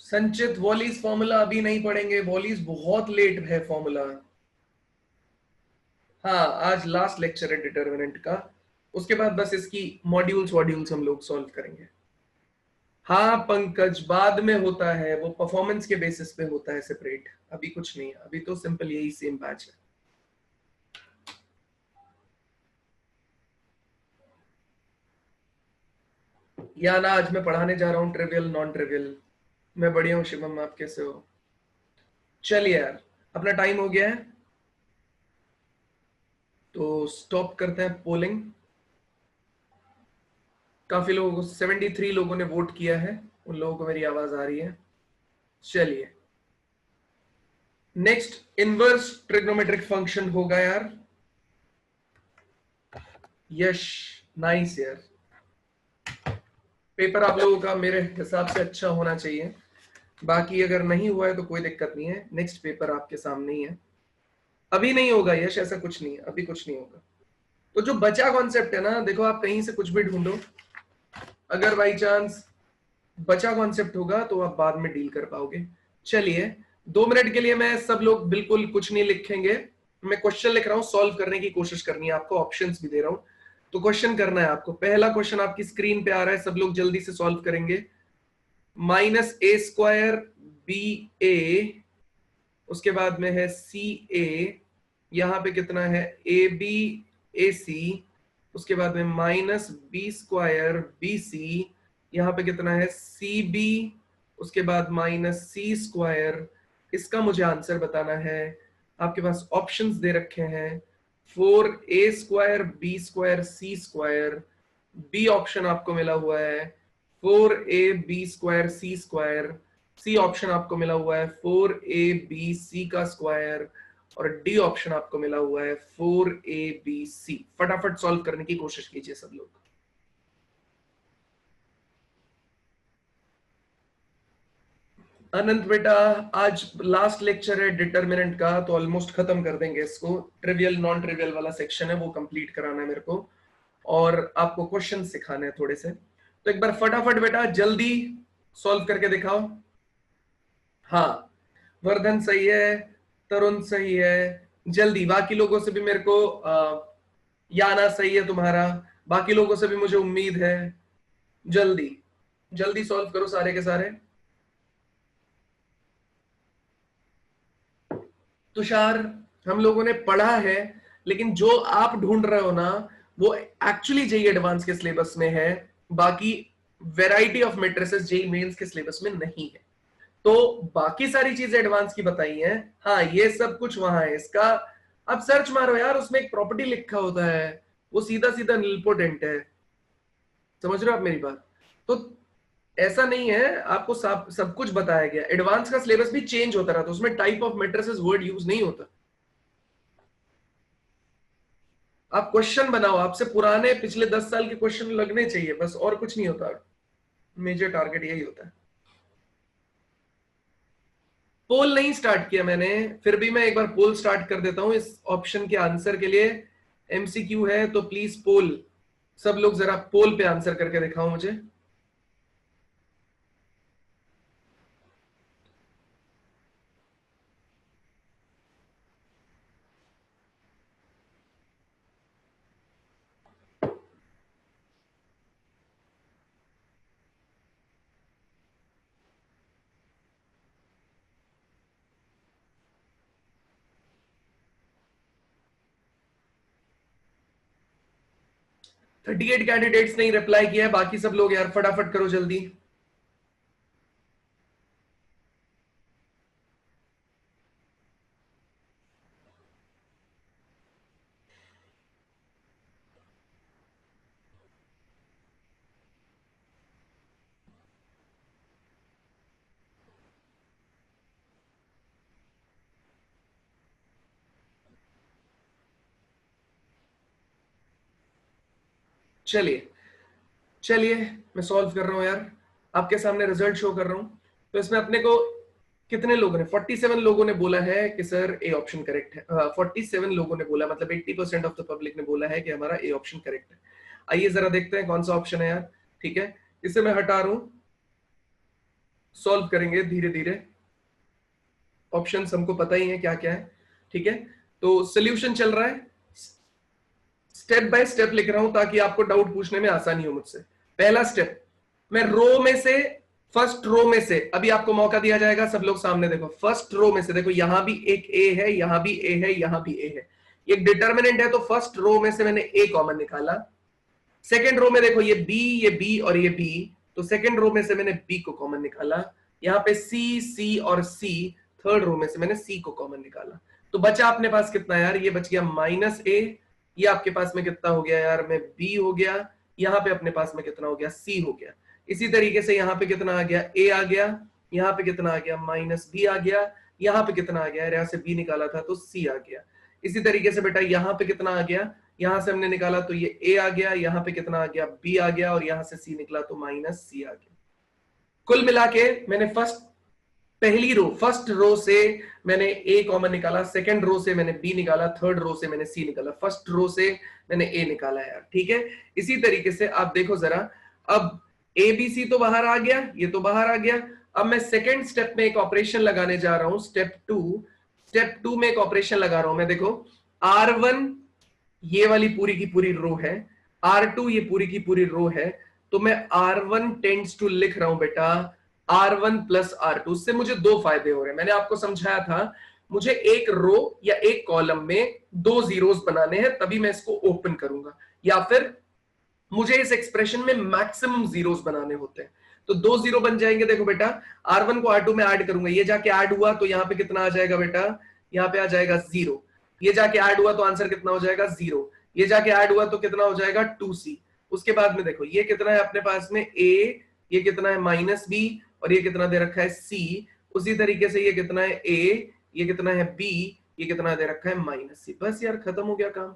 संचित volleys formula अभी नहीं पढ़ेंगे, वॉलीज बहुत लेट है फॉर्मूला। हाँ, आज लास्ट लेक्चर है डिटर्मिनेंट का, उसके बाद बस इसकी मॉड्यूल्स हम लोग सॉल्व करेंगे। हाँ पंकज, बाद में होता है वो, परफॉर्मेंस के बेसिस पे होता है सेपरेट, अभी कुछ नहीं है, अभी तो सिंपल यही सेम बैच है। या ना, आज मैं पढ़ाने जा रहा हूँ ट्रिवियल नॉन ट्रिवियल। मैं बढ़िया हूँ शिवम, आप कैसे हो? चलिए यार, अपना टाइम हो गया है तो स्टॉप करते हैं पोलिंग। काफी लोगों को, 73 लोगों ने वोट किया है, उन लोगों को मेरी आवाज आ रही है। चलिए, नेक्स्ट इनवर्स ट्रिग्नोमेट्रिक फंक्शन होगा यार। यश, नाइस यार। पेपर आप लोगों का मेरे हिसाब से अच्छा होना चाहिए, बाकी अगर नहीं हुआ है तो कोई दिक्कत नहीं है, नेक्स्ट पेपर आपके सामने ही है। अभी नहीं होगा यश, ऐसा कुछ नहीं है, अभी कुछ नहीं होगा। तो जो बचा कॉन्सेप्ट है ना, देखो आप कहीं से कुछ भी ढूंढो, अगर बाई चांस बचा कॉन्सेप्ट होगा तो आप बाद में डील कर पाओगे। चलिए, 2 मिनट के लिए मैं, सब लोग बिल्कुल कुछ नहीं लिखेंगे, मैं क्वेश्चन लिख रहा हूं, सॉल्व करने की कोशिश करनी है आपको, ऑप्शंस भी दे रहा हूं, तो क्वेश्चन करना है आपको। पहला क्वेश्चन आपकी स्क्रीन पे आ रहा है, सब लोग जल्दी से सॉल्व करेंगे। -a² ba, उसके बाद में है ca, यहां पे कितना है ab ac, उसके बाद में -b² bc, यहाँ पे कितना है cb, उसके बाद -c²। इसका मुझे आंसर बताना है। आपके पास ऑप्शंस दे रखे हैं, 4a² b² c²। B option आपको मिला हुआ है 4ab² c²। सी ऑप्शन आपको मिला हुआ है 4abc का स्क्वायर, और डी ऑप्शन आपको मिला हुआ है 4abc। फटाफट सॉल्व करने की कोशिश कीजिए सब लोग। अनंत बेटा, आज लास्ट लेक्चर है डिटर्मिनेंट का, तो ऑलमोस्ट खत्म कर देंगे इसको। ट्रिवियल नॉन ट्रिवियल वाला सेक्शन है, वो कंप्लीट कराना है मेरे को, और आपको क्वेश्चन सिखाने हैं थोड़े से। तो एक बार फटाफट बेटा जल्दी सॉल्व करके दिखाओ। हाँ, वर्धन सही है, तरुण सही है, जल्दी। बाकी लोगों से भी मेरे को याना सही है तुम्हारा, बाकी लोगों से भी मुझे उम्मीद है। जल्दी जल्दी सॉल्व करो सारे के सारे। तुषार, हम लोगों ने पढ़ा है, लेकिन जो आप ढूंढ रहे हो ना, वो एक्चुअली जेई एडवांस के सिलेबस में है, बाकी variety of matrices JEE mains के सिलेबस में नहीं है। तो बाकी सारी चीजें एडवांस की बताई हैं, हाँ ये सब कुछ वहां है। इसका आप सर्च मारो यार, उसमें एक प्रॉपर्टी लिखा होता है, वो सीधा सीधा निलपोटेंट है। समझ रहे हो आप मेरी बात? तो ऐसा नहीं है, आपको सब कुछ बताया गया। एडवांस का सिलेबस भी चेंज होता रहता है, उसमें type of matrices word use नहीं होता। आप क्वेश्चन बनाओ, आपसे पुराने पिछले 10 साल के क्वेश्चन लगने चाहिए, बस, और कुछ नहीं होता। मेजर टारगेट यही होता है। पोल नहीं स्टार्ट किया मैंने, फिर भी मैं एक बार पोल स्टार्ट कर देता हूं इस ऑप्शन के आंसर के लिए। एमसीक्यू है तो प्लीज पोल, सब लोग जरा पोल पे आंसर करके दिखाओ मुझे। थर्टी एट कैंडिडेट्स नहीं रिप्लाई किया है, बाकी सब लोग यार फटाफट करो जल्दी। चलिए चलिए, मैं सॉल्व कर रहा हूं यार, आपके सामने रिजल्ट शो कर रहा हूं। तो इसमें अपने को कितने लोगों ने, 47 लोगों ने बोला है कि सर ए ऑप्शन करेक्ट है। 47 लोगों ने बोला, मतलब 80% ऑफ द पब्लिक ने बोला है कि हमारा ए ऑप्शन करेक्ट है। आइए जरा देखते हैं कौन सा ऑप्शन है यार। ठीक है, इसे मैं हटा रहा हूं, सॉल्व करेंगे धीरे धीरे, ऑप्शंस हमको पता ही है क्या क्या है, ठीक है। तो सॉल्यूशन चल रहा है, स्टेप बाय स्टेप लिख रहा हूं ताकि आपको डाउट पूछने में आसानी हो मुझसे। पहला स्टेप, मैं रो में से, फर्स्ट रो में से, अभी आपको मौका दिया जाएगा, सब लोग सामने देखो, फर्स्ट रो में से देखो, यहां भी एक ए है, यहां भी ए है, यहां भी ए है, एक डिटर्मिनेंट है, तो फर्स्ट रो में से मैंने ए कॉमन निकाला। सेकेंड रो में देखो ये बी और ये बी, तो सेकेंड रो में से मैंने बी को कॉमन निकाला। यहाँ पे सी, सी और सी, थर्ड रो में से मैंने सी को कॉमन निकाला। तो बचा अपने पास कितना यार, ये बच गया माइनस ए, ये आपके पास में कितना हो गया यार में बी हो गया, यहाँ पे अपने पास में कितना हो गया, सी हो गया। इसी तरीके से यहाँ पे कितना आ गया, ए आ गया, यहाँ पे कितना आ गया, माइनस बी आ गया, यहाँ पे कितना आ गया, यहाँ से बी निकाला था तो सी आ गया। इसी तरीके से बेटा यहाँ पे कितना आ गया, यहां से हमने निकाला तो ये ए आ गया, यहाँ पे कितना आ गया, बी आ गया, और यहां से सी निकला तो माइनस सी आ गया। कुल मिला के मैंने पहली रो, फर्स्ट रो से मैंने ए कॉमन निकाला, सेकंड रो से मैंने बी निकाला, थर्ड रो से मैंने सी निकाला, फर्स्ट रो से मैंने ए निकाला यार, ठीक है। इसी तरीके से आप देखो जरा, अब ए बी सी तो बाहर आ गया, ये तो बाहर आ गया। अब मैं सेकेंड स्टेप में एक ऑपरेशन लगाने जा रहा हूं, स्टेप टू में एक ऑपरेशन लगा रहा हूं मैं। देखो R1 ये वाली पूरी की पूरी रो है, R2 ये पूरी की पूरी रो है, तो मैं R1 टेंड्स टू लिख रहा हूं बेटा R1 प्लस R2। उससे मुझे दो फायदे हो रहे हैं, मैंने आपको समझाया था, मुझे एक रो या एक कॉलम में दो जीरोस बनाने हैं, तभी मैं इसको ओपन करूंगा, या फिर मुझे इस एक्सप्रेशन में मैक्सिमम जीरोस बनाने होते हैं। तो दो जीरो बन जाएंगे। देखो बेटा R1 को R2 में ऐड करूंगा, ये जाके ऐड हुआ तो यहाँ पे कितना आ जाएगा बेटा, यहाँ पे आ जाएगा 0, ये जाके ऐड हुआ तो आंसर कितना हो जाएगा 0, ये जाके ऐड हुआ तो कितना हो जाएगा 2c। उसके बाद में देखो ये कितना है अपने पास में a, ये कितना है माइनस b, और ये कितना दे रखा है c। उसी तरीके से ये कितना है a, ये कितना है b, ये कितना दे रखा है माइनस c। बस यार खत्म हो गया काम,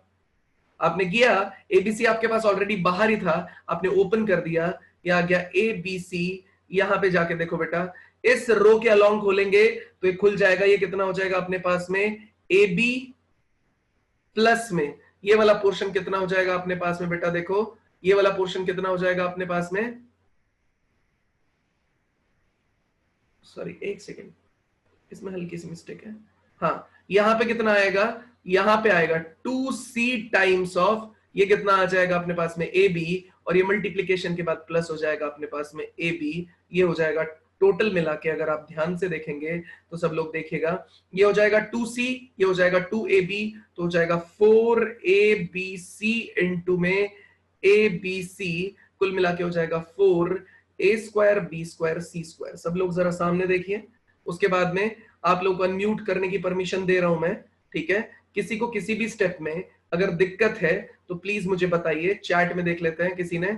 आपने किया। एबीसी आपके पास ऑलरेडी बाहर ही था, आपने ओपन कर दिया, ये आ गया एबीसी। यहां पे जाके देखो बेटा, इस रो के अलोंग खोलेंगे तो ये खुल जाएगा, ये कितना हो जाएगा अपने पास में ए बी प्लस में ये वाला पोर्शन कितना हो जाएगा अपने पास में बेटा, देखो ये वाला पोर्शन कितना हो जाएगा अपने पास में, सॉरी एक सेकेंड, इसमें हल्की सी मिस्टेक है। हाँ यहां पे कितना आएगा, यहां पे आएगा 2c टाइम्स ऑफ, ये कितना आ जाएगा अपने पास में ए बी, और ये मल्टीप्लीकेशन के बाद प्लस हो जाएगा अपने पास में ए बी। ये हो जाएगा टोटल मिला के, अगर आप ध्यान से देखेंगे तो सब लोग देखेगा, ये हो जाएगा 2c, ये हो जाएगा 2ab, तो हो जाएगा 4abc इंटू में abc, कुल मिला के हो जाएगा 4a square b square c square. सब लोग जरा सामने देखिए। उसके बाद में आप लोग को अनम्यूट करने की परमिशन दे रहा हूं मैं, ठीक है। किसी को किसी भी स्टेप में अगर दिक्कत है तो प्लीज मुझे बताइए, चैट में देख लेते हैं किसी ने।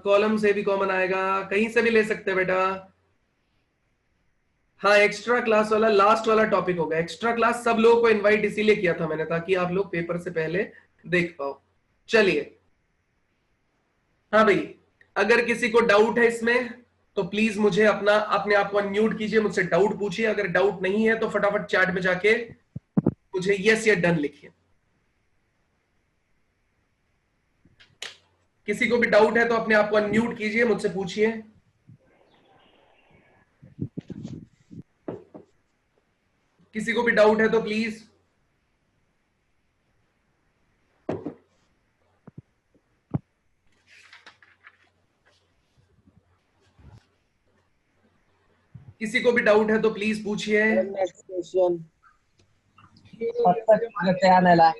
कॉलम से भी कॉमन आएगा, कहीं से भी ले सकते हैं बेटा। हाँ एक्स्ट्रा क्लास वाला लास्ट वाला टॉपिक होगा। एक्स्ट्रा क्लास सब लोगों को इनवाइट इसीलिए किया था मैंने, ताकि आप लोग पेपर से पहले देख पाओ। चलिए हाँ भाई, अगर किसी को डाउट है इसमें तो प्लीज मुझे अपने आप को अनम्यूट कीजिए, मुझसे डाउट पूछिए। अगर डाउट नहीं है तो फटाफट चैट में जाके मुझे यस या डन लिखिए। किसी को भी डाउट है तो अपने आप को अनम्यूट कीजिए, मुझसे पूछिए। किसी को भी डाउट है तो प्लीज। किसी को भी डाउट है तो प्लीज पूछिए। नेक्स्ट क्वेश्चन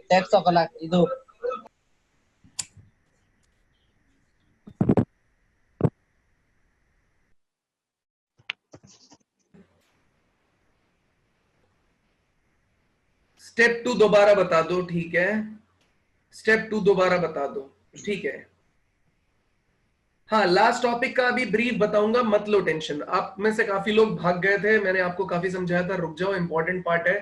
टैक्स ऑफ ಇದು स्टेप 2 दोबारा बता दो, ठीक है। स्टेप 2 दोबारा बता दो, ठीक है। हाँ लास्ट टॉपिक का अभी ब्रीफ बताऊंगा, मत लो टेंशन। आप में से काफी लोग भाग गए थे, मैंने आपको काफी समझाया था, रुक जाओ इंपॉर्टेंट पार्ट है,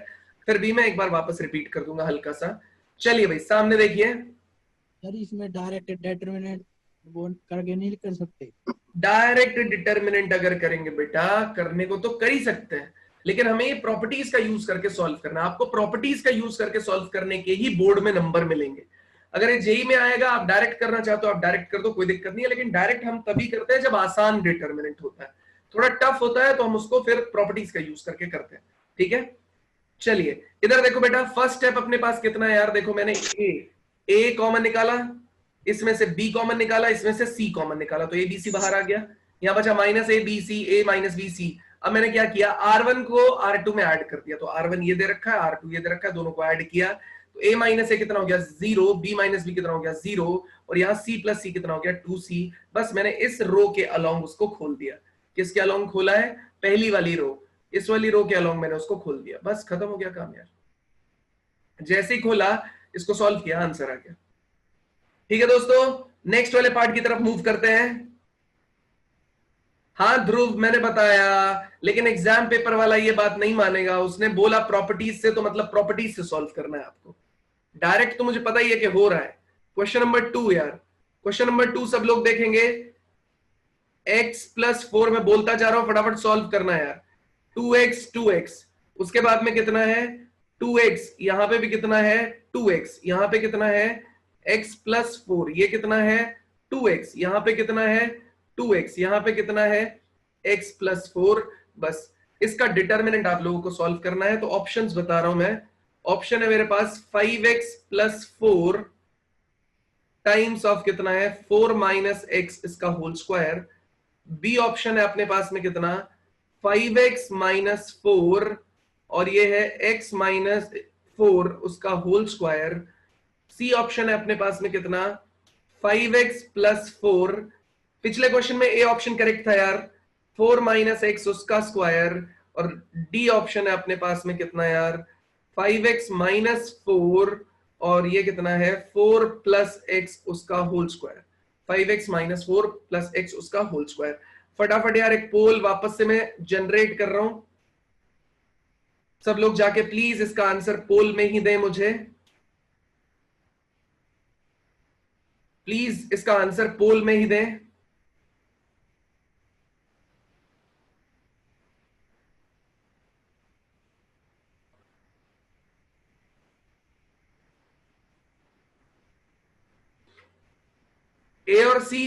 फिर भी मैं एक बार वापस रिपीट कर दूंगा हल्का सा। चलिए भाई सामने देखिए। सर इसमें डायरेक्ट डिटरमिनेंट वो करके नहीं कर सकते? डायरेक्ट डिटर्मिनेंट अगर करेंगे बेटा, करने को तो कर ही सकते हैं, लेकिन हमें ये प्रॉपर्टीज का यूज करके सॉल्व करना है। आपको प्रॉपर्टीज का यूज करके सॉल्व करने के ही बोर्ड में नंबर मिलेंगे। अगर ये जेई में आएगा, आप डायरेक्ट करना चाहते हो आप डायरेक्ट कर दो, कोई दिक्कत नहीं है, लेकिन डायरेक्ट हम तभी करते हैं जब आसान डिटर्मिनेंट होता है। थोड़ा टफ होता है तो हम उसको फिर प्रॉपर्टीज का यूज करके करते हैं। ठीक है, चलिए इधर देखो बेटा, फर्स्ट स्टेप अपने पास कितना है यार, देखो मैंने ए कॉमन निकाला, इसमें से बी कॉमन निकाला, इसमें से सी कॉमन निकाला, तो ए बी सी बाहर आ गया, यहां बचा minus A B C, A minus B C. अब मैंने क्या किया, R1 को R2 में ऐड कर दिया, तो R1 ये दे रखा है, R2 ये दे रखा है, दोनों को ऐड किया, तो a माइनस ए कितना हो गया 0, b माइनस बी कितना हो गया 0, और यहाँ c प्लस सी कितना हो गया 2c। बस मैंने इस रो के अलोंग उसको खोल दिया। किसके अलोंग खोला है, पहली वाली रो, इस वाली रो के अलोंग मैंने उसको खोल दिया, बस खत्म हो गया काम यार। जैसे ही खोला इसको सॉल्व किया, आंसर आ गया। ठीक है दोस्तों, नेक्स्ट वाले पार्ट की तरफ मूव करते हैं। हाँ ध्रुव मैंने बताया, लेकिन एग्जाम पेपर वाला ये बात नहीं मानेगा, उसने बोला प्रॉपर्टीज से, तो मतलब प्रॉपर्टीज से सॉल्व करना है आपको। डायरेक्ट तो मुझे पता ही है कि हो रहा है। क्वेश्चन नंबर 2 यार, क्वेश्चन नंबर 2 सब लोग देखेंगे, x प्लस 4 में बोलता जा रहा हूं, फटाफट सॉल्व करना है यार। 2x, उसके बाद में कितना है 2x, यहां पे भी कितना है 2x, यहां पे कितना है x प्लस 4, ये कितना है 2x, यहां पे कितना है 2x, यहां पे कितना है x प्लस 4। बस इसका डिटर्मिनेंट आप लोगों को सॉल्व करना है। तो ऑप्शंस बता रहा हूं मैं, ऑप्शन है मेरे पास 5x प्लस 4 टाइम्स ऑफ कितना है 4 माइनस x इसका होल स्क्वायर। बी ऑप्शन है अपने पास में कितना 5x माइनस 4 और ये है x माइनस 4 उसका होल स्क्वायर। सी ऑप्शन है अपने पास में कितना 5x प्लस 4, पिछले क्वेश्चन में ए ऑप्शन करेक्ट था यार, 4 माइनस एक्स उसका स्क्वायर। और डी ऑप्शन है अपने पास में कितना यार 5x माइनस 4 और ये कितना है 4 प्लस एक्स उसका whole square. 5x minus 4 plus x उसका होल स्क्वायर। फटाफट यार एक पोल वापस से मैं जनरेट कर रहा हूं, सब लोग जाके प्लीज इसका आंसर पोल में ही दें मुझे, प्लीज इसका आंसर पोल में ही दें। ए और सी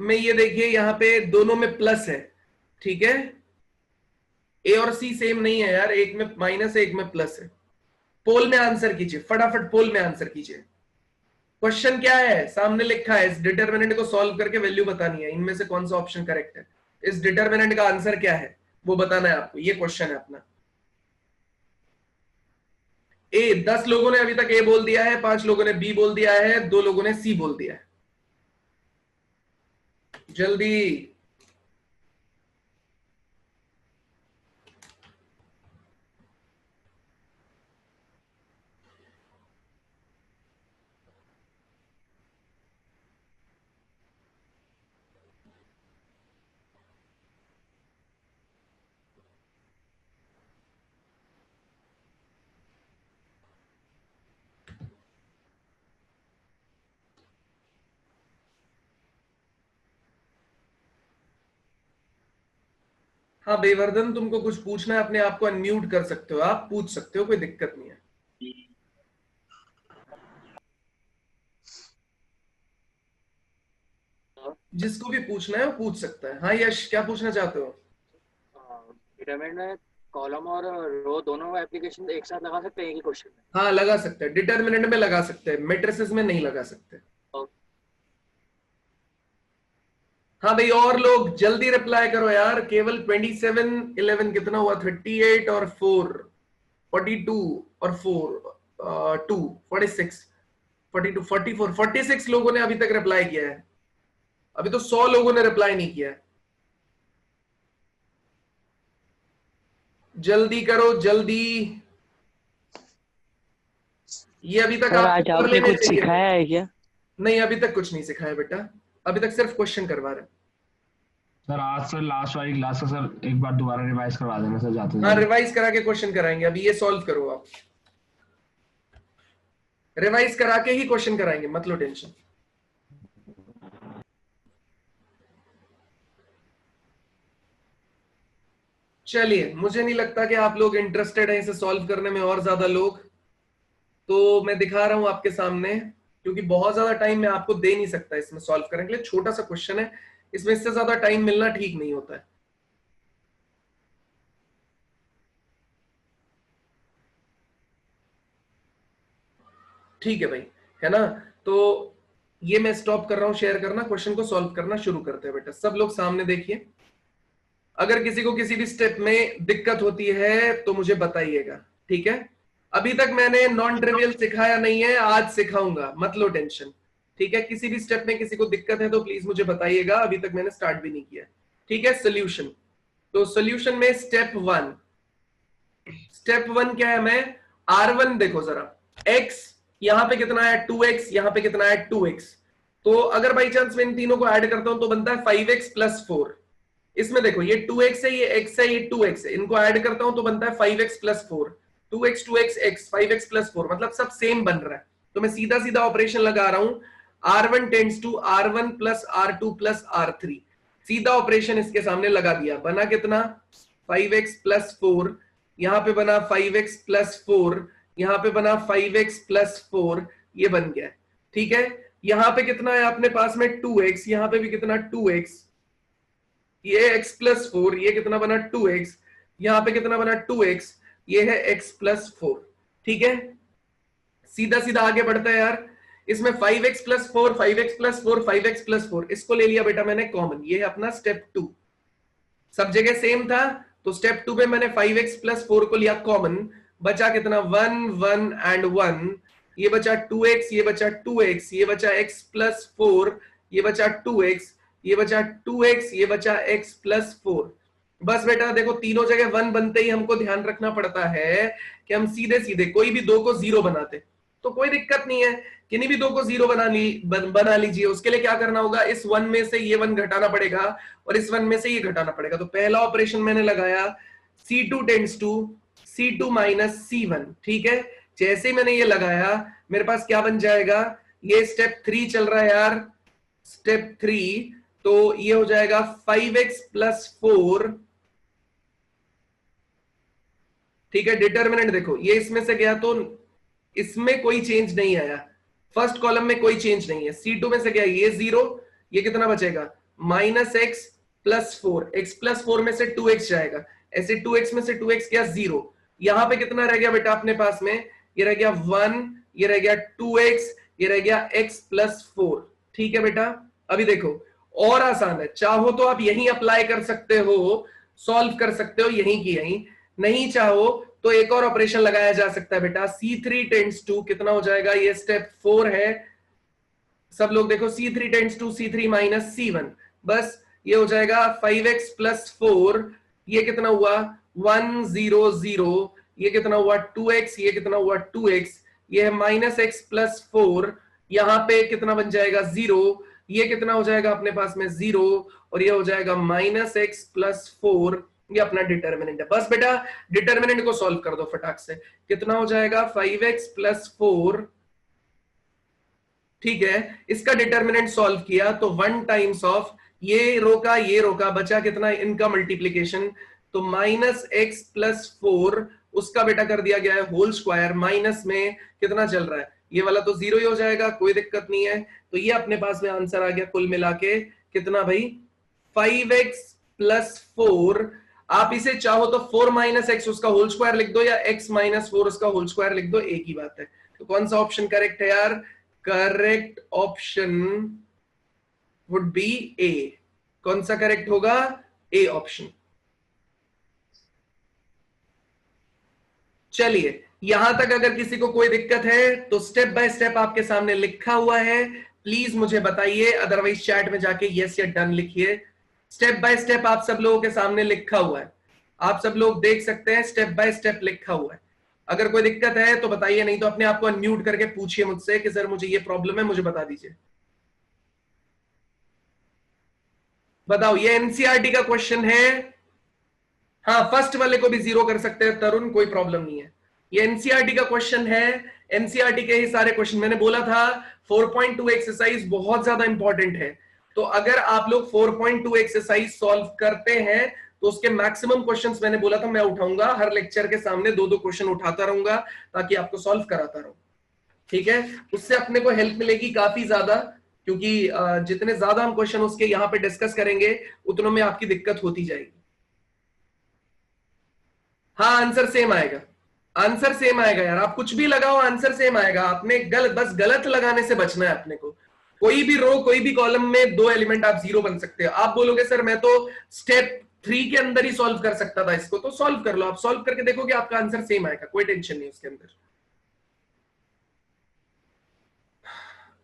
में ये देखिए यहां पे दोनों में प्लस है, ठीक है, ए और सी सेम नहीं है यार, एक में माइनस है एक में प्लस है। पोल में आंसर कीजिए, फटाफट पोल में आंसर कीजिए। क्वेश्चन क्या है सामने लिखा है, इस डिटर्मिनेंट को सॉल्व करके वैल्यू बतानी है, इनमें से कौन सा ऑप्शन करेक्ट है, इस डिटर्मिनेंट का आंसर क्या है वो बताना है आपको, ये क्वेश्चन है अपना। ए 10 लोगों ने अभी तक ए बोल दिया है, 5 लोगों ने बी बोल दिया है, 2 लोगों ने सी बोल दिया है, जल्दी। हाँ बेवर्धन, तुमको कुछ पूछना है अपने आप को अनम्यूट कर सकते हो, आप पूछ सकते हो, कोई दिक्कत नहीं है। जिसको भी पूछना है वो पूछ सकता है। हाँ यश, क्या पूछना चाहते हो? डिटरमिनेंट में कॉलम और रो दोनों एप्लीकेशन एक साथ लगा सकते हैं एक ही क्वेश्चन में? हाँ लगा सकते हैं, डिटर्मिनेंट में लगा सकते हैं, मैट्रिसेस में नहीं लगा सकते। हाँ भाई, और लोग जल्दी रिप्लाई करो यार, केवल 27 11 कितना हुआ 38 और 4 42 और 4 2 46 42 44 46 लोगों ने अभी तक रिप्लाई किया है, अभी तो 100 लोगों ने रिप्लाई नहीं किया है। जल्दी करो जल्दी, ये अभी तक आज आपने कुछ सिखाया है क्या? नहीं अभी तक कुछ नहीं सिखाया बेटा, अभी तक सिर्फ क्वेश्चन करवा रहे हैं। सर आज सर लास्ट वाली क्लास का सर एक बार दोबारा रिवाइज करवा देना सर जाते। हाँ रिवाइज करा के क्वेश्चन कराएंगे, अभी ये सॉल्व करो आप, रिवाइज करा के ही क्वेश्चन कराएंगे, मत लो टेंशन। चलिए, मुझे नहीं लगता कि आप लोग इंटरेस्टेड हैं इसे सॉल्व करने में और ज्यादा लोग, तो मैं दिखा रहा हूं आपके सामने क्योंकि बहुत ज्यादा टाइम मैं आपको दे नहीं सकता इसमें सॉल्व करने के लिए। छोटा सा क्वेश्चन है, इसमें इससे ज्यादा टाइम मिलना ठीक नहीं होता है। ठीक है भाई, है ना। तो ये मैं स्टॉप कर रहा हूं शेयर करना, क्वेश्चन को सॉल्व करना शुरू करते हैं बेटा। सब लोग सामने देखिए, अगर किसी को किसी भी स्टेप में दिक्कत होती है तो मुझे बताइएगा, ठीक है। अभी तक मैंने नॉन ट्रिवियल सिखाया नहीं है, आज सिखाऊंगा, मत लो टेंशन, ठीक है। किसी भी स्टेप में किसी को दिक्कत है तो प्लीज मुझे बताइएगा, अभी तक मैंने स्टार्ट भी नहीं किया, ठीक है। सोल्यूशन, तो सोल्यूशन में स्टेप वन क्या है, मैं R1 देखो जरा, x यहां पे कितना है 2x, यहां पे कितना है 2x, तो अगर बाई चांस मैं इन तीनों को ऐड करता हूं तो बनता है 5x + 4। इसमें देखो ये 2x है, ये x है, ये 2x है, इनको ऐड करता हूं तो बनता है 5x + 4, 2x 2x x 5x + 4, मतलब सब सेम बन रहा है। तो मैं सीधा सीधा ऑपरेशन लगा रहा हूं, R1 tends to R1 + R2 + R3, सीधा ऑपरेशन इसके सामने लगा दिया। बना कितना 5x + 4, यहां पे बना 5x + 4, यहां पे बना 5x + 4, ये बन गया, ठीक है। यहां पे कितना है अपने पास में 2x, यहां पे भी कितना 2x, ये x + 4, ये कितना बना 2x, यहां पे कितना बना 2x, ये है x + 4, ठीक है। सीधा सीधा आगे बढ़ता है यार। इसमें 5x + 4, 5x + 4, 5x + 4, इसको ले लिया बेटा मैंने कॉमन, ये है अपना स्टेप 2। सब जगह सेम था तो स्टेप 2 में मैंने 5x + 4 को लिया कॉमन, बचा कितना 1 1 एंड 1, ये बचा 2x, ये बचा 2x, ये बचा x + 4, ये बचा 2x, ये बचा 2x, ये बचा x + 4। बस बेटा देखो तीनों जगह 1 बनते ही हमको ध्यान रखना पड़ता है कि हम सीधे सीधे कोई भी दो को 0 बनाते तो कोई दिक्कत नहीं है, किन्हीं भी दो को 0 बना लीजिए। उसके लिए क्या करना होगा, इस 1 में से ये 1 घटाना पड़ेगा और इस 1 में से ये घटाना पड़ेगा। तो पहला ऑपरेशन मैंने लगाया C2 tends to C2 - C1, ठीक है। जैसे ही मैंने ये लगाया मेरे पास क्या बन जाएगा, ये स्टेप 3 चल रहा है यार, स्टेप 3, तो ये हो जाएगा 5x + 4, ठीक है। डिटर्मिनेंट देखो ये इसमें से गया तो इसमें कोई चेंज नहीं आया, फर्स्ट कॉलम में कोई चेंज नहीं है। C2 में से गया ये 0, ये कितना बचेगा -x + 4, x + 4 में से 2x जाएगा, ऐसे 2x में से 2x गया 0, यहां पे कितना रह गया बेटा अपने पास में, ये रह गया 1, ये रह गया 2x, ये रह गया x + 4, ठीक है बेटा। अभी देखो और आसान है, चाहो तो आप यहीं अप्लाई कर सकते हो, सॉल्व कर सकते हो यहीं की यहीं, नहीं चाहो तो एक और ऑपरेशन लगाया जा सकता है बेटा। C3 टेंड्स टू कितना हो जाएगा, ये स्टेप 4 है, सब लोग देखो C3 tends to C3 - C1, बस ये हो जाएगा 5x + 4, ये कितना हुआ 1 0 0, ये कितना हुआ 2x, ये कितना हुआ 2x, ये है -x + 4, यहां पे कितना बन जाएगा 0, ये कितना हो जाएगा अपने पास में 0, और ये हो जाएगा -x + 4, ये अपना डिटर्मिनेंट है। बस बेटा डिटर्मिनेंट को सॉल्व कर दो फटाक से, कितना हो जाएगा 5x + 4, ठीक है। इसका डिटर्मिनेंट सॉल्व किया तो 1 टाइम्स ऑफ ये रोका, बचा कितना इनका मल्टीप्लीकेशन, तो -x + 4 उसका बेटा कर दिया गया है होल स्क्वायर, माइनस में कितना चल रहा है, ये वाला तो 0 ही हो जाएगा, कोई दिक्कत नहीं है। तो ये अपने पास में आंसर आ गया कुल मिला के कितना भाई 5x + 4। आप इसे चाहो तो 4 - x उसका होल स्क्वायर लिख दो या x - 4 उसका होल स्क्वायर लिख दो, एक ही बात है। तो कौन सा ऑप्शन करेक्ट है यार, करेक्ट ऑप्शन वुड बी ए। कौन सा करेक्ट होगा, ए ऑप्शन। चलिए यहां तक अगर किसी को कोई दिक्कत है तो स्टेप बाय स्टेप आपके सामने लिखा हुआ है, प्लीज मुझे बताइए, अदरवाइज चैट में जाके यस या डन लिखिए। स्टेप बाय स्टेप आप सब लोगों के सामने लिखा हुआ है, आप सब लोग देख सकते हैं स्टेप बाय स्टेप लिखा हुआ है। अगर कोई दिक्कत है तो बताइए, नहीं तो अपने आप को अनम्यूट करके पूछिए मुझसे कि सर मुझे ये प्रॉब्लम है, मुझे बता दीजिए। बताओ, ये एनसीईआरटी का क्वेश्चन है। हाँ फर्स्ट वाले को भी 0 कर सकते हैं तरुण, कोई प्रॉब्लम नहीं है। ये एनसीईआरटी का क्वेश्चन है, एनसीईआरटी के ही सारे क्वेश्चन, मैंने बोला था 4.2 एक्सरसाइज बहुत ज्यादा इंपॉर्टेंट है। तो अगर आप लोग 4.2 एक्सरसाइज सॉल्व करते हैं तो उसके मैक्सिमम क्वेश्चंस मैंने बोला था मैं उठाऊंगा, हर लेक्चर के सामने 2-2 क्वेश्चन उठाता रहूंगा ताकि आपको सॉल्व कराता रहूं। ठीक है, उससे अपने को हेल्प मिलेगी काफी ज्यादा, क्योंकि जितने ज्यादा हम क्वेश्चन उसके यहाँ पे डिस्कस करेंगे उतनों में आपकी दिक्कत होती जाएगी। हाँ आंसर सेम आएगा, आंसर सेम आएगा यार, आप कुछ भी लगाओ आंसर सेम आएगा। आपने बस गलत लगाने से बचना है अपने को। कोई भी रो कोई भी कॉलम में 2 एलिमेंट आप 0 बन सकते हो। आप बोलोगे सर मैं तो स्टेप 3 के अंदर ही सॉल्व कर सकता था इसको, तो सॉल्व कर लो। आप सॉल्व करके देखोगे आपका आंसर सेम आएगा, कोई टेंशन नहीं उसके अंदर।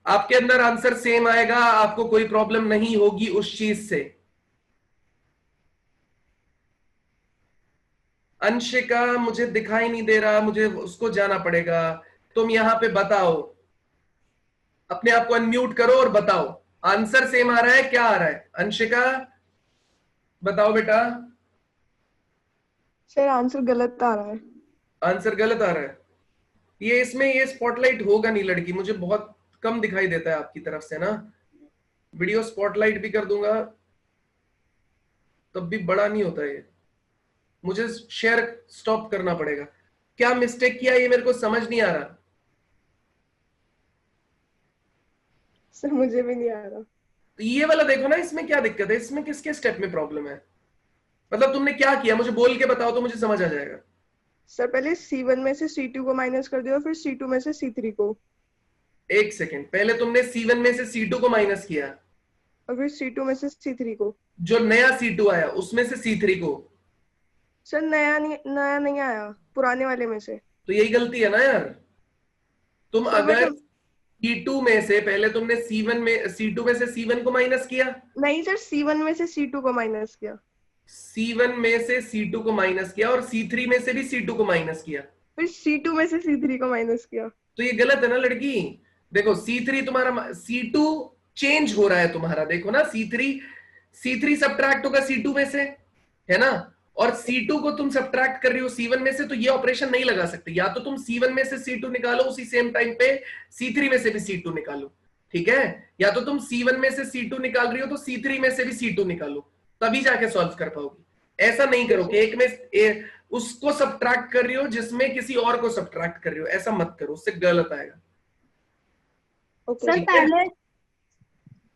आपके अंदर आंसर सेम आएगा, आपको कोई प्रॉब्लम नहीं होगी उस चीज से। अंशिका मुझे दिखाई नहीं दे रहा, मुझे उसको जाना पड़ेगा। तुम यहां पे बताओ, अपने आप को अनम्यूट करो और बताओ आंसर सेम आ रहा है क्या आ रहा है। अंशिका बताओ बेटा। सर आंसर गलत आ रहा है। आंसर गलत आ रहा है, ये इसमें ये स्पॉटलाइट होगा नहीं लड़की, मुझे बहुत कम दिखाई देता है आपकी तरफ से ना। वीडियो स्पॉटलाइट भी कर दूंगा तब भी बड़ा नहीं होता ये, मुझे शेयर स्टॉप करना पड़ेगा। क्या मिस्टेक किया ये मेरे को समझ नहीं आ रहा। सर मुझे भी नहीं आ रहा। तो ये वाला देखो ना, इसमें क्या दिक्कत है, इसमें किसके स्टेप में प्रॉब्लम है, मतलब तुमने क्या किया मुझे बोल के बताओ तो मुझे समझ आ जाएगा। सर पहले C1 में से C2 को माइनस कर दिया, फिर C2 में से C3 को। एक सेकेंड, पहले तुमने C1 में से C2 को माइनस किया और फिर C2 में से C3 को। जो नया C2 आया उसमें से C3 को। सर नया नहीं आया, पुराने वाले में से। तो यही गलती है ना यार। तुम अगर C2 में से पहले तुमने C2 में से C1 को माइनस किया। नहीं सर, C1 में से C2 को माइनस किया। C1 में से C2 को माइनस किया और C3 में से भी C2 को माइनस किया, फिर C2 में से C3 को माइनस किया। तो ये गलत है ना लड़की। देखो C3 तुम्हारा, C2 चेंज हो रहा है तुम्हारा, देखो ना C3 सब्ट्रैक्ट होगा C2 में से, है ना, और C2 को तुम सब्ट्रैक्ट कर रही हो C1 में से, तो ये ऑपरेशन नहीं लगा सकते। या तो तुम C1 में से C2 निकालो, उसी सेम टाइम पे C3 में से भी C2 निकालो, ठीक है, या तो तुम C1 में से C2 निकाल रही हो तो C3 में से भी C2 निकालो, तभी जाके सॉल्व कर पाओगी। ऐसा नहीं करो कि एक में उसको सब्ट्रैक्ट कर रही हो जिसमें किसी और को सब्ट्रैक्ट कर रही हो, ऐसा मत करो, उससे गलत आएगा।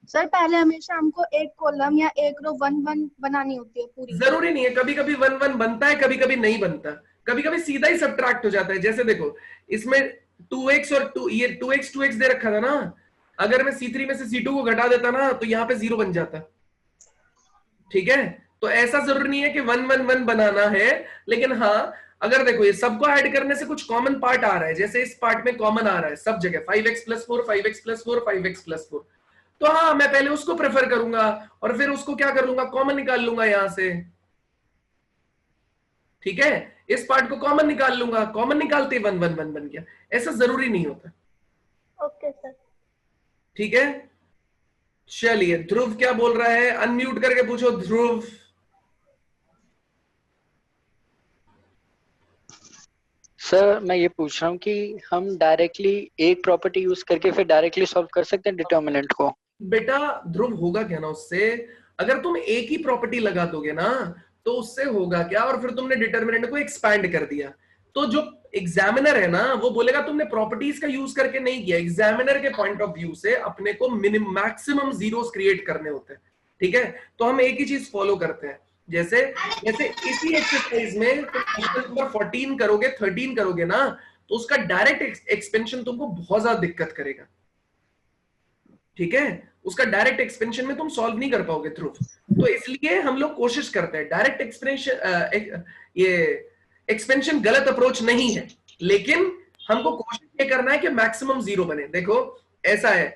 सर पहले हमेशा हमको एक कॉलम या एक रो 1-1 बनानी होती है पूरी। जरूरी नहीं है, कभी कभी 1-1 बनता है, कभी कभी नहीं बनता, कभी कभी सीधा ही सब्ट्रैक्ट हो जाता है। जैसे देखो इसमें 2x और 2 ये 2x दे रखा था ना, अगर मैं C3 में से C2 को घटा देता ना तो यहाँ पे 0 बन जाता, ठीक है। तो ऐसा जरूरी नहीं है कि 1-1-1 बनाना है, लेकिन हाँ अगर देखो ये सबको ऐड करने से कुछ कॉमन पार्ट आ रहा है, जैसे इस पार्ट में कॉमन आ रहा है सब जगह 5x + 4 5x + 4 5x + 4, तो हाँ मैं पहले उसको प्रेफर करूंगा और फिर उसको क्या कर लूंगा, कॉमन निकाल लूंगा यहां से, ठीक है, इस पार्ट को कॉमन निकाल लूंगा, कॉमन निकालते 1-1-1 बन गया। ऐसा जरूरी नहीं होता। ओके सर, ठीक है, चलिए ध्रुव क्या बोल रहा है, अनम्यूट करके पूछो ध्रुव। सर मैं ये पूछ रहा हूँ कि हम डायरेक्टली एक प्रॉपर्टी यूज करके फिर डायरेक्टली सॉल्व कर सकते हैं डिटर्मिनेंट को। बेटा ध्रुव होगा क्या ना उससे, अगर तुम एक ही प्रॉपर्टी लगा दोगे ना तो उससे होगा क्या, और फिर तुमने डिटर्मिनेंट को एक्सपैंड कर दिया तो जो एग्जामिनर है ना वो बोलेगा तुमने प्रॉपर्टीज का यूज करके नहीं किया। एग्जामिनर के पॉइंट ऑफ व्यू से अपने को मैक्सिमम जीरोस क्रिएट करने होते हैं, ठीक है। तो हम एक ही चीज फॉलो करते हैं, जैसे इसी एक्सरसाइज में तुम क्वेश्चन नंबर 14 करोगे 13 करोगे ना तो उसका डायरेक्ट एक्सपेंशन तुमको बहुत ज्यादा दिक्कत करेगा, ठीक है, उसका डायरेक्ट एक्सपेंशन में तुम सॉल्व नहीं कर पाओगे ध्रुव। तो इसलिए हम लोग कोशिश करते हैं डायरेक्ट एक्सपेंशन, ये एक्सपेंशन गलत अप्रोच नहीं है, लेकिन हमको कोशिश ये करना है कि मैक्सिमम 0 बने। देखो ऐसा है,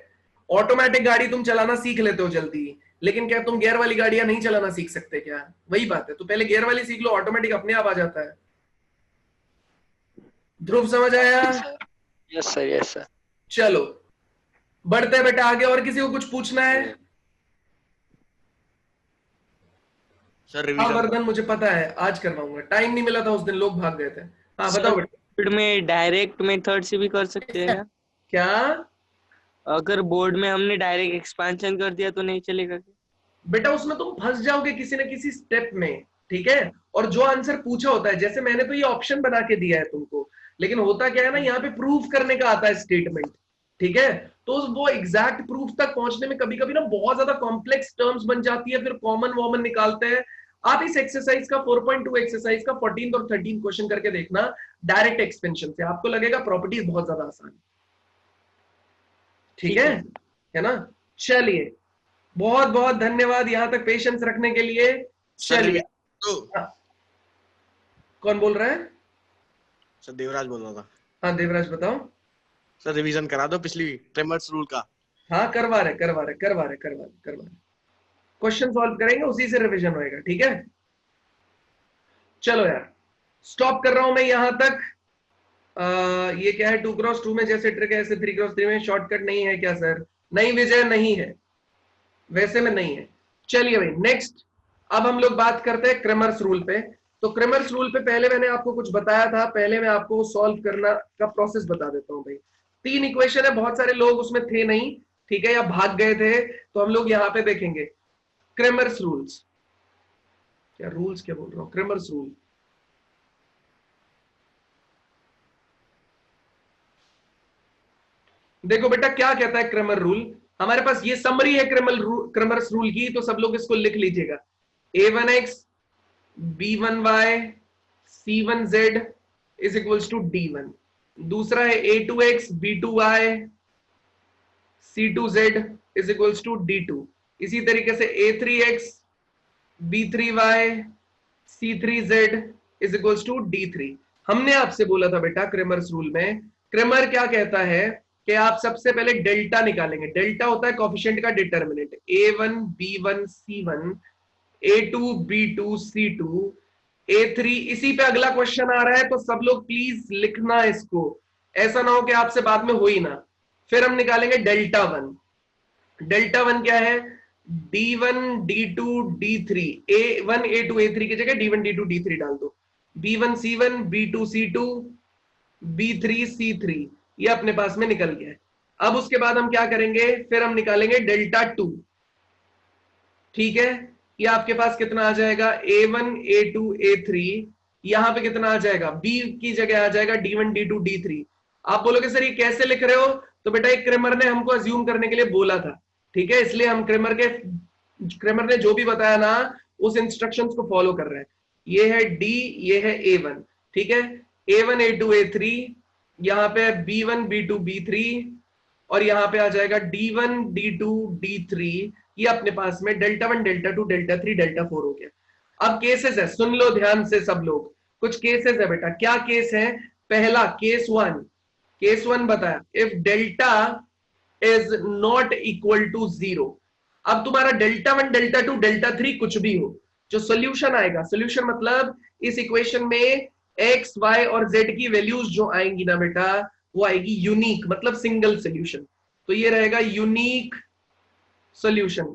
ऑटोमेटिक गाड़ी तुम चलाना सीख लेते हो जल्दी, लेकिन क्या तुम गियर वाली गाड़ियां नहीं चलाना सीख सकते क्या? वही बात है, तो पहले गियर वाली सीख लो, ऑटोमेटिक अपने आप आ जाता है। ध्रुव समझ आया? Yes sir, yes sir. चलो बढ़ते हैं बेटा आगे, और किसी को कुछ पूछना है? सर हाँ वर्धन मुझे पता है, आज करवाऊंगा, टाइम नहीं मिला था उस दिन, लोग भाग गए थे। हाँ बताओ बेटा। बोर्ड में डायरेक्ट मेथड से भी कर सकते हैं क्या? अगर बोर्ड में हमने डायरेक्ट एक्सपेंशन कर दिया तो नहीं चलेगा क्या? बेटा उसमें तुम फंस जाओगे किसी न किसी स्टेप में, ठीक है, और जो आंसर पूछा होता है, जैसे मैंने तो ये ऑप्शन बना के दिया है तुमको, लेकिन होता क्या है ना, यहाँ पे प्रूफ करने का आता है स्टेटमेंट, ठीक है। तो वो एग्जैक्ट प्रूफ तक पहुंचने में कभी कभी ना बहुत ज्यादा कॉम्प्लेक्स टर्म्स बन जाती है, फिर कॉमन वॉमन निकालते हैं। आप इस एक्सरसाइज का 4.2 एक्सरसाइज का 14 और 13 क्वेश्चन करके देखना डायरेक्ट एक्सपेंशन से, आपको लगेगा प्रॉपर्टीज बहुत ज्यादा आसान, ठीक है ना। चलिए, बहुत बहुत धन्यवाद यहां तक पेशेंस रखने के लिए। चलिए, हाँ। कौन बोल रहा है? सर देवराज बोल रहा था। हाँ देवराज बताओ। सर रिवीजन करा दो पिछली क्रेमर्स रूल का। हाँ करवा रहे क्वेश्चन सॉल्व करेंगे, उसी से रिवीजन होएगा, ठीक है। चलो यार, स्टॉप कर रहा हूं मैं यहां तक। ये क्या है, 2x2 में जैसे ट्रिक है ऐसे 3x3 में शॉर्टकट नहीं है क्या सर? नहीं विजय, नहीं है, वैसे में नहीं है। चलिए भाई नेक्स्ट, अब हम लोग बात करते हैं क्रेमर्स रूल पे। तो क्रेमर्स रूल पे पहले मैंने आपको कुछ बताया था, पहले मैं आपको सॉल्व करना का प्रोसेस बता देता हूं भाई। 3 इक्वेशन है, बहुत सारे लोग उसमें थे नहीं, ठीक है, या भाग गए थे, तो हम लोग यहाँ पे देखेंगे क्रेमर्स रूल्स। क्या रूल्स क्या बोल रहा हूं, क्रेमर्स रूल। देखो बेटा क्या कहता है क्रेमर रूल, हमारे पास ये समरी है क्रेमर्स रूल की, तो सब लोग इसको लिख लीजिएगा। a1x b1y c1z is equals to d1। दूसरा है a2x b2y c2z is equals to d2। इसी तरीके से a3x b3y c3z is equals to d3। हमने आपसे बोला था बेटा क्रेमर्स रूल में, क्रेमर क्या कहता है कि आप सबसे पहले डेल्टा निकालेंगे। डेल्टा होता है कोएफिशिएंट का determinant, a1 b1 c1 a2 b2 c2 a3। इसी पे अगला क्वेश्चन आ रहा है, तो सब लोग प्लीज लिखना इसको, ऐसा ना हो कि आपसे बाद में हो ही ना। फिर हम निकालेंगे डेल्टा वन। डेल्टा वन क्या है, d1 d2 d3, a1 a2 a3 की जगह d1 d2 d3 डाल दो, b1 c1 b2 c2 b3 c3, ये अपने पास में निकल गया है। अब उसके बाद हम क्या करेंगे, फिर हम निकालेंगे डेल्टा 2, ठीक है। ये आपके पास कितना आ जाएगा, a1 a2 a3, यहां पे कितना आ जाएगा, b की जगह आ जाएगा d1 d2 d3। आप बोलोगे सर ये कैसे लिख रहे हो, तो बेटा एक क्रेमर ने हमको अज्यूम करने के लिए बोला था, ठीक है, इसलिए हम क्रेमर ने जो भी बताया ना उस इंस्ट्रक्शंस को फॉलो कर रहे हैं। ये है d, ये है a1, ठीक है, a1 a2 a3, यहाँ पे b1 b2 b3, और यहाँ पे आ जाएगा d1 d2 d3। ये अपने पास में डेल्टा 1 डेल्टा 2 डेल्टा 3 डेल्टा 4 हो गया। अब केसेस है, सुन लो ध्यान से सब लोग, कुछ केसेस है बेटा। क्या केस है, पहला केस 1, केस 1 बताया, if delta is not equal to 0। अब तुम्हारा डेल्टा 1 डेल्टा 2 डेल्टा 3 कुछ भी हो, जो सोल्यूशन आएगा, सोल्यूशन मतलब इस इक्वेशन में x y और z की वैल्यूज जो आएंगी ना बेटा, वो आएगी यूनिक, मतलब सिंगल सोल्यूशन। तो ये रहेगा यूनिक सोल्यूशन।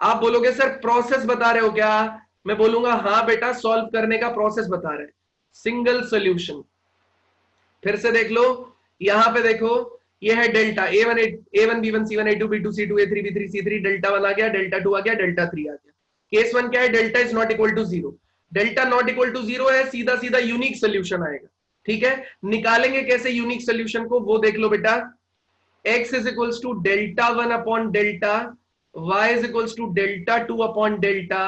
आप बोलोगे सर प्रोसेस बता रहे हो क्या, मैं बोलूंगा हाँ बेटा, सॉल्व करने का प्रोसेस बता रहे हैं, सिंगल सोल्यूशन। फिर से देख लो, यहां पे देखो, ये है delta a1 b1 c1 a2 b2 c2 a3 b3 c3, delta 1 आ गया, डेल्टा 2 आ गया, डेल्टा 3 आ गया। केस 1 क्या है, delta is not equal to 0। Delta not equal to 0 है, सीधा सीधा यूनिक सोल्यूशन आएगा, ठीक है। निकालेंगे कैसे यूनिक सोल्यूशन को, वो देख लो बेटा। x is equals to delta 1 upon delta, y is equals to delta 2 upon delta,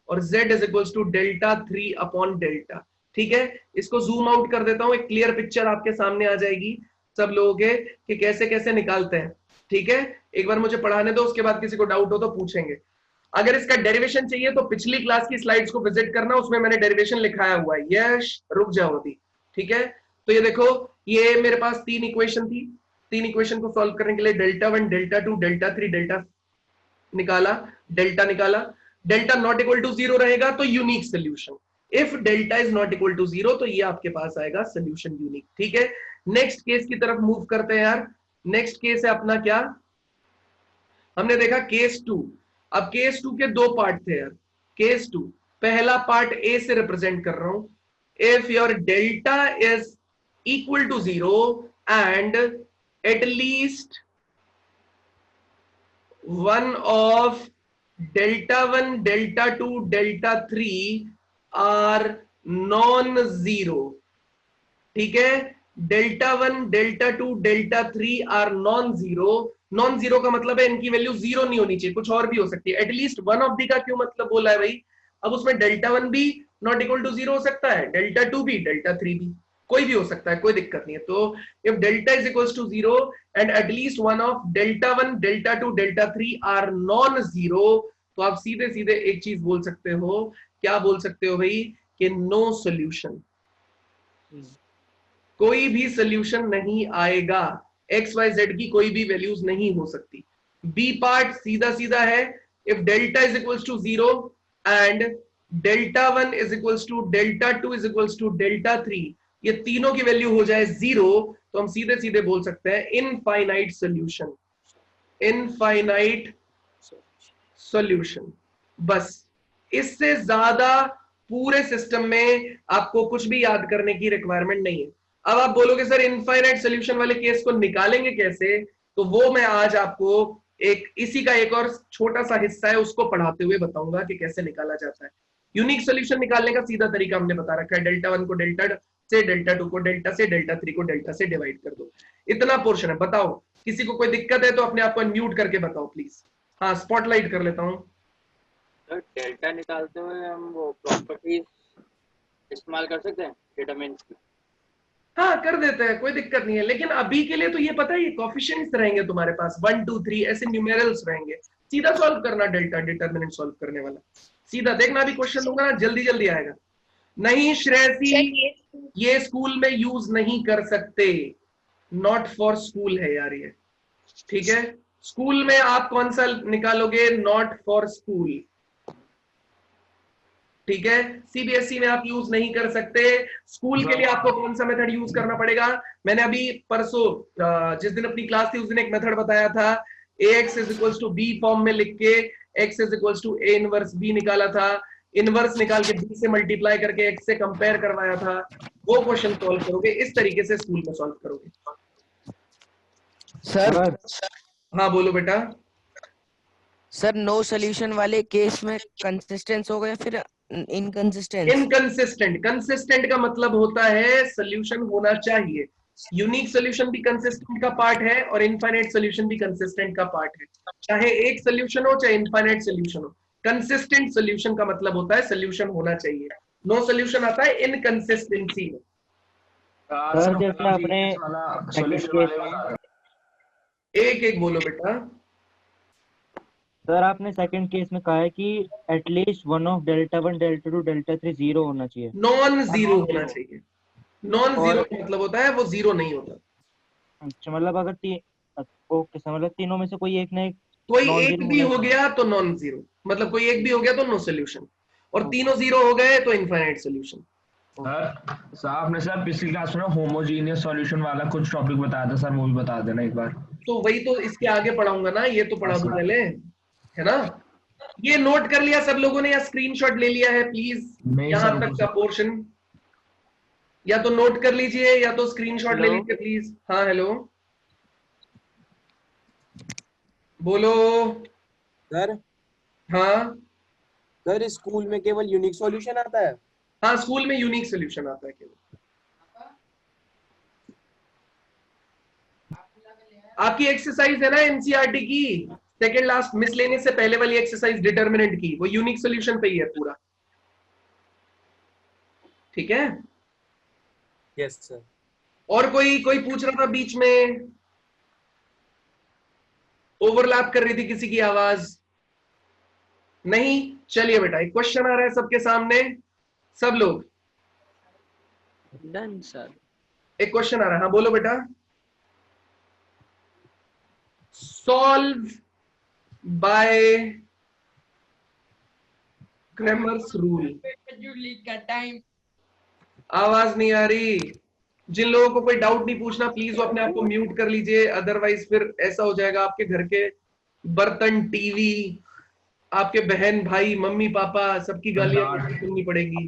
और z is equals to delta 3 upon delta, ठीक है। इसको जूम आउट कर देता हूं, एक क्लियर पिक्चर आपके सामने आ जाएगी सब लोगों के कि कैसे कैसे निकालते हैं, ठीक है। एक बार मुझे पढ़ाने दो, उसके बाद किसी को डाउट हो तो पूछेंगे। अगर इसका डेरिवेशन चाहिए तो पिछली क्लास की स्लाइड्स को विजिट करना, उसमें मैंने डेरिवेशन लिखाया हुआ है। यश रुक जाओ अभी, ठीक है। तो ये देखो, ये मेरे पास 3 इक्वेशन थी, 3 इक्वेशन को सॉल्व करने के लिए डेल्टा 1 डेल्टा 2 डेल्टा 3 डेल्टा निकाला, डेल्टा निकाला। डेल्टा नॉट इक्वल टू 0 रहेगा तो unique solution, if delta is not equal to 0 तो ये आपके पास आएगा सोल्यूशन यूनिक, ठीक है। नेक्स्ट केस की तरफ मूव करते हैं यार। नेक्स्ट केस है अपना क्या, हमने देखा केस 2। अब केस 2 के 2 पार्ट थे यार। केस 2 पहला पार्ट ए से रिप्रेजेंट कर रहा हूं, if your delta is equal to 0 and at least one of delta 1 delta 2 delta 3 are non-zero, ठीक है। डेल्टा 1, डेल्टा 2, डेल्टा 3 आर नॉन जीरो। नॉन जीरो का मतलब है इनकी वैल्यू जीरो नहीं होनी चाहिए, कुछ और भी हो सकती है। एटलीस्ट वन ऑफ दी का क्यों मतलब बोला है भाई? अब उसमें डेल्टा 1 भी नॉट इक्वल टू जीरो हो सकता है, डेल्टा 2 भी, डेल्टा 3 भी, कोई भी हो सकता है, कोई दिक्कत नहीं है। तो if delta is equals to zero and at least one of delta 1, delta 2, delta 3 non नॉन जीरो, तो आप सीधे सीधे एक चीज बोल सकते हो। क्या बोल सकते हो भाई? कि नो सॉल्यूशन, कोई भी सॉल्यूशन नहीं आएगा। एक्स वाई जेड की कोई भी वैल्यूज नहीं हो सकती। बी पार्ट सीधा सीधा है, if delta is equals to zero and delta 1 is equals to delta 2 is equals to delta 3, ये तीनों की वैल्यू हो जाए जीरो, तो हम सीधे सीधे बोल सकते हैं इनफाइनाइट सॉल्यूशन, इनफाइनाइट सॉल्यूशन। बस, इससे ज्यादा पूरे सिस्टम में आपको कुछ भी याद करने की रिक्वायरमेंट नहीं है। अब आप बोलोगे सर इनफाइनाइट सॉल्यूशन वाले केस को निकालेंगे कैसे? तो वो मैं आज आपको एक इसी का एक और छोटा सा हिस्सा है, उसको पढ़ाते हुए बताऊंगा कि कैसे निकाला जाता है। यूनिक सॉल्यूशन निकालने का सीधा तरीका हमने बता रखा है, डेल्टा 1 को डेल्टा से, डेल्टा 2 को डेल्टा से, डेल्टा 3 को डेल्टा से डिवाइड कर दो। इतना पोर्शन है। बताओ, किसी को कोई दिक्कत है तो अपने आप को अनम्यूट करके बताओ प्लीज। हाँ, स्पॉटलाइट कर लेता हूँ। तो डेल्टा निकालते हुए हम वो प्रॉपर्टीज इस्तेमाल कर सकते हैं डिटरमिनेंट्स की? हाँ, कर देते हैं, कोई दिक्कत नहीं है। लेकिन अभी के लिए तो ये पता है, ये कोफिशिएंट्स रहेंगे तुम्हारे पास, 1 2 3 ऐसे न्यूमेरल्स रहेंगे। सीधा सॉल्व करना डेल्टा डिटरमिनेंट सॉल्व करने वाला, सीधा देखना। अभी क्वेश्चन दूंगा ना, जल्दी जल्दी आएगा। नहीं श्रेयसी, ये स्कूल में यूज नहीं कर सकते, नॉट फॉर स्कूल है यार ये, ठीक है? स्कूल में आप कौन सा निकालोगे? नॉट फॉर स्कूल, ठीक है? सीबीएसई में आप यूज नहीं कर सकते। स्कूल के लिए आपको कौन सा मेथड यूज करना पड़ेगा? मैंने अभी परसों जिस दिन अपनी क्लास थी उस दिन एक मेथड बताया था, ax is equals to b form में लिख के x is equals to a inverse b निकाला था, इनवर्स निकाल के b से मल्टीप्लाई करके x से कंपेयर करवाया था। वो क्वेश्चन सॉल्व करोगे इस तरीके से, स्कूल में सॉल्व करोगे। सर हाँ बोलो बेटा। सर नो सॉल्यूशन वाले केस में कंसिस्टेंस होगा या फिर इनकंसिस्टेंस? इनकंसिस्टेंट, कंसिस्टेंट का मतलब होता है सॉल्यूशन होना चाहिए। यूनिक सॉल्यूशन भी कंसिस्टेंट का पार्ट है और इनफाइनाइट सॉल्यूशन भी कंसिस्टेंट का पार्ट है। चाहे एक सॉल्यूशन हो चाहे इनफाइनाइट सॉल्यूशन हो, कंसिस्टेंट सॉल्यूशन का मतलब होता है सॉल्यूशन होना चाहिए। नो सॉल्यूशन आता है इनकंसिस्टेंसी में। सर जैसे आपने सॉल्यूशन वाले वाला एक एक बोलो बेटा। सर आपने सेकंड केस में कहा है कि at least one of delta 1, delta 2, delta 3 zero होना चाहिए, नॉन जीरो होना चाहिए। नॉन जीरो का मतलब होता है वो जीरो नहीं होता। अच्छा, मतलब अगर ओके सर, मतलब तीनों में से कोई एक ना एक कोई नॉन एक जीरो भी होना हो गया तो नॉन जीरो, मतलब कोई एक भी हो गया तो नो सॉल्यूशन, और तीनों जीरो हो गए तो इनफाइनाइट सॉल्यूशन। सर आपने सर पिछली क्लास में होमोजीनियस सॉल्यूशन वाला कुछ टॉपिक बताया था सर, वो भी बता देना एक बार। तो वही तो इसके आगे पढ़ाऊंगा ना, ये तो पढ़ा दूं पहले, है ना? ये नोट कर लिया सब लोगों ने या स्क्रीनशॉट ले लिया है प्लीज? यहाँ तक का पोर्शन या तो नोट कर लीजिए या तो स्क्रीनशॉट ले लीजिए प्लीज। हाँ हेलो, बोलो सर। हाँ सर स्कूल में केवल यूनिक सॉल्यूशन आता है? हाँ, स्कूल में यूनिक सॉल्यूशन आता है केवल। आपकी एक्सरसाइज है ना एनसीईआरटी की, सेकंड लास्ट मिसलेनियस से पहले वाली एक्सरसाइज डिटरमिनेंट की, वो यूनिक सॉल्यूशन पे ही है पूरा, ठीक है? Yes sir. और कोई पूछ रहा था बीच में, ओवरलैप कर रही थी किसी की आवाज? नहीं? चलिए बेटा, एक क्वेश्चन आ रहा है सबके सामने, सब लोग डन सर। एक क्वेश्चन आ रहा है, हाँ बोलो बेटा। Solve by Cramer's rule. आवाज नहीं आ रही। जिन लोगों को कोई डाउट नहीं पूछना प्लीज वो अपने आप को म्यूट कर लीजिए, अदरवाइज फिर ऐसा हो जाएगा आपके घर के बर्तन, टीवी, आपके बहन भाई मम्मी पापा सबकी गालियां सुननी पड़ेगी।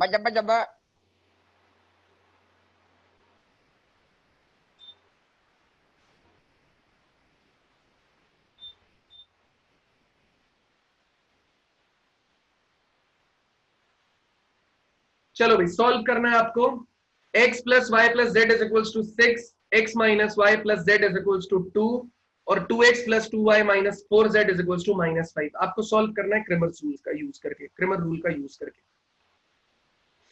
चलो भाई, सॉल्व करना है आपको। x plus y plus z is equals to 6, x minus y plus z is equals to 2 और 2x plus 2y minus 4z is equals to -5। आपको सॉल्व करना है क्रैमर्स रूल का यूज करके, क्रैमर रूल का यूज करके।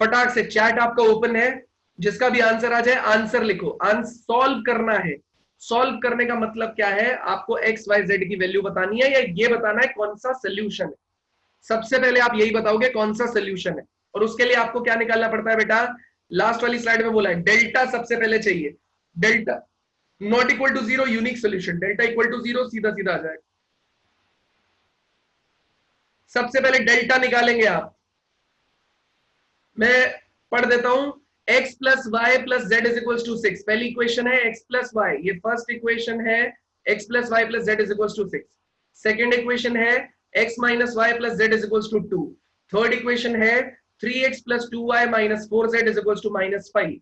फटाक से चैट आपका ओपन है, जिसका भी आंसर आ जाए आंसर लिखो। सॉल्व करना है। सॉल्व करने का मतलब क्या है, आपको x y z की वैल्यू बतानी है या ये बताना है कौन सा सोल्यूशन है। सबसे पहले आप यही बताओगे कौन सा सोल्यूशन है, और उसके लिए आपको क्या निकालना पड़ता है बेटा, लास्ट वाली स्लाइड में बोला है डेल्टा सबसे पहले चाहिए। Delta not equal to 0 unique solution, delta equal to 0 सीधा सीधा आ जाएगा। सबसे पहले डेल्टा निकालेंगे आप, मैं पढ़ देता हूं। x plus y plus z is equal to 6, पहली इक्वेशन है x प्लस वाई, ये फर्स्ट इक्वेशन है x plus y plus z is equal to 6। Second equation है x minus y plus z is equal to 2। Third equation है 3x plus 2y minus 4z is equal to -5।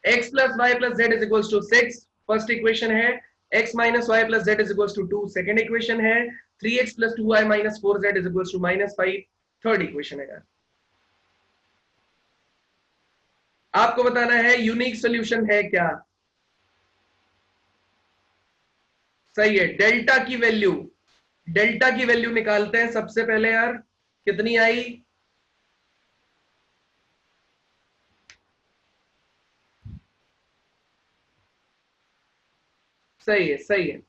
x plus y plus z is equal to 6, first equation है x minus y plus z is equal to 2। Second equation है 3x plus 2y minus 4z is equal to -5। Third equation है। आपको बताना है unique solution है क्या। सही है, डेल्टा की वैल्यू, डेल्टा की वैल्यू निकालते हैं सबसे पहले यार। कितनी आई, सही है, सही है।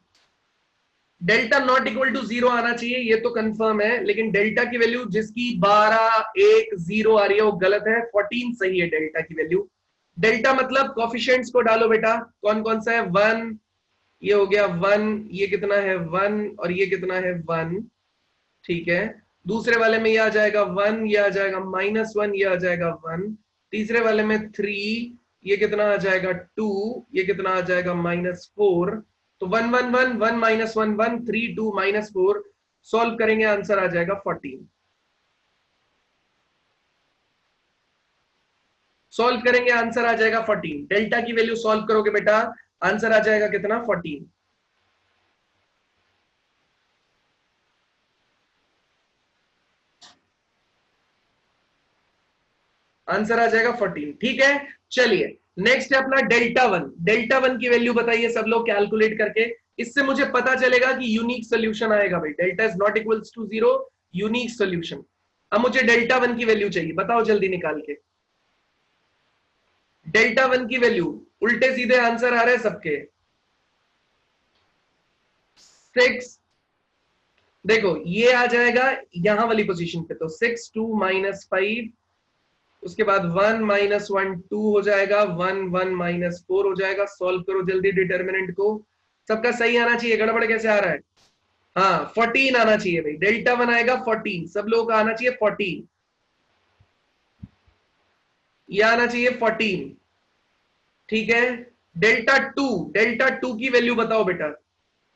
डेल्टा नॉट इक्वल टू 0 आना चाहिए, ये तो कंफर्म है, लेकिन डेल्टा की वैल्यू जिसकी 12 1 0 आ रही है वो गलत है, 14 सही है डेल्टा की वैल्यू। डेल्टा मतलब कोफिशिएंट्स को डालो बेटा, कौन कौन सा है, 1, ये हो गया 1, ये कितना है 1 और ये कितना है 1, ठीक है। दूसरे वाले में ये आ जाएगा 1, ये आ जाएगा -1, ये आ जाएगा 1। तीसरे वाले में 3, ये कितना आ जाएगा 2, ये कितना आ जाएगा -4। तो 1 1 1 1 -1 1 3 2 -4, सॉल्व करेंगे आंसर आ जाएगा 14। सॉल्व करेंगे आंसर आ जाएगा 14। डेल्टा की वैल्यू सॉल्व करोगे बेटा, आंसर आ जाएगा कितना, 14। आंसर आ जाएगा 14, ठीक है। चलिए नेक्स्ट है अपना डेल्टा 1। डेल्टा 1 की वैल्यू बताइए सब लोग कैलकुलेट करके, इससे मुझे पता चलेगा कि यूनिक सोल्यूशन आएगा भाई। Delta is not equals to 0, unique solution. अब मुझे डेल्टा 1 की वैल्यू चाहिए, बताओ जल्दी निकाल के। डेल्टा 1 की वैल्यू, उल्टे सीधे आंसर आ रहे हैं सबके। 6, देखो ये आ जाएगा यहां वाली पोजीशन पे, तो 6 2 -5, उसके बाद 1 -1 2 हो जाएगा, 1 1 -4 हो जाएगा। सॉल्व करो जल्दी डिटर्मिनेंट को, सबका सही आना चाहिए, गड़बड़ कैसे आ रहा है। हाँ 14 आना चाहिए भाई, डेल्टा 1 आएगा 14, सब लोगों का आना चाहिए 14, ये आना चाहिए 14, ठीक है। डेल्टा 2 की वैल्यू बताओ बेटा।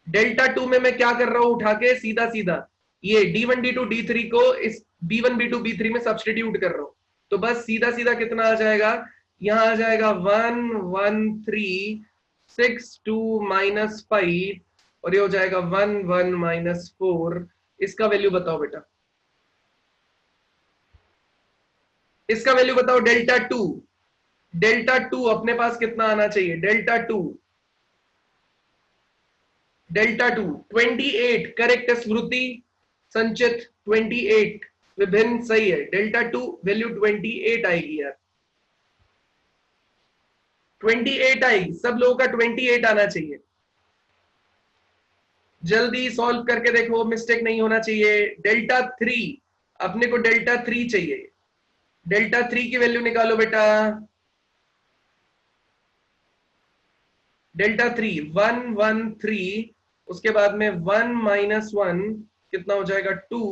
डेल्टा 2 में मैं क्या कर रहा हूं, उठा के सीधा सीधा ये D1 D2 D3 को इस B1 B2 B3 में सब्स्टिट्यूट कर रहा हूं, तो बस सीधा सीधा कितना आ जाएगा, यहां आ जाएगा 1 1 3 6 2 -5 और ये हो जाएगा 1 1 -4। इसका वैल्यू बताओ बेटा, इसका वैल्यू बताओ। डेल्टा 2, डेल्टा 2 अपने पास कितना आना चाहिए, डेल्टा 2 28, करेक्ट है स्मृति संचित, 28 विभिन्न सही है। डेल्टा 2 वैल्यू 28 आएगी यार, 28 आएगी, सब लोगों का 28 आना चाहिए। जल्दी सॉल्व करके देखो, मिस्टेक नहीं होना चाहिए। डेल्टा 3, अपने को डेल्टा 3 चाहिए। डेल्टा 3 की वैल्यू निकालो बेटा। डेल्टा 3 1 1 3, उसके बाद में 1 -1 कितना हो जाएगा 2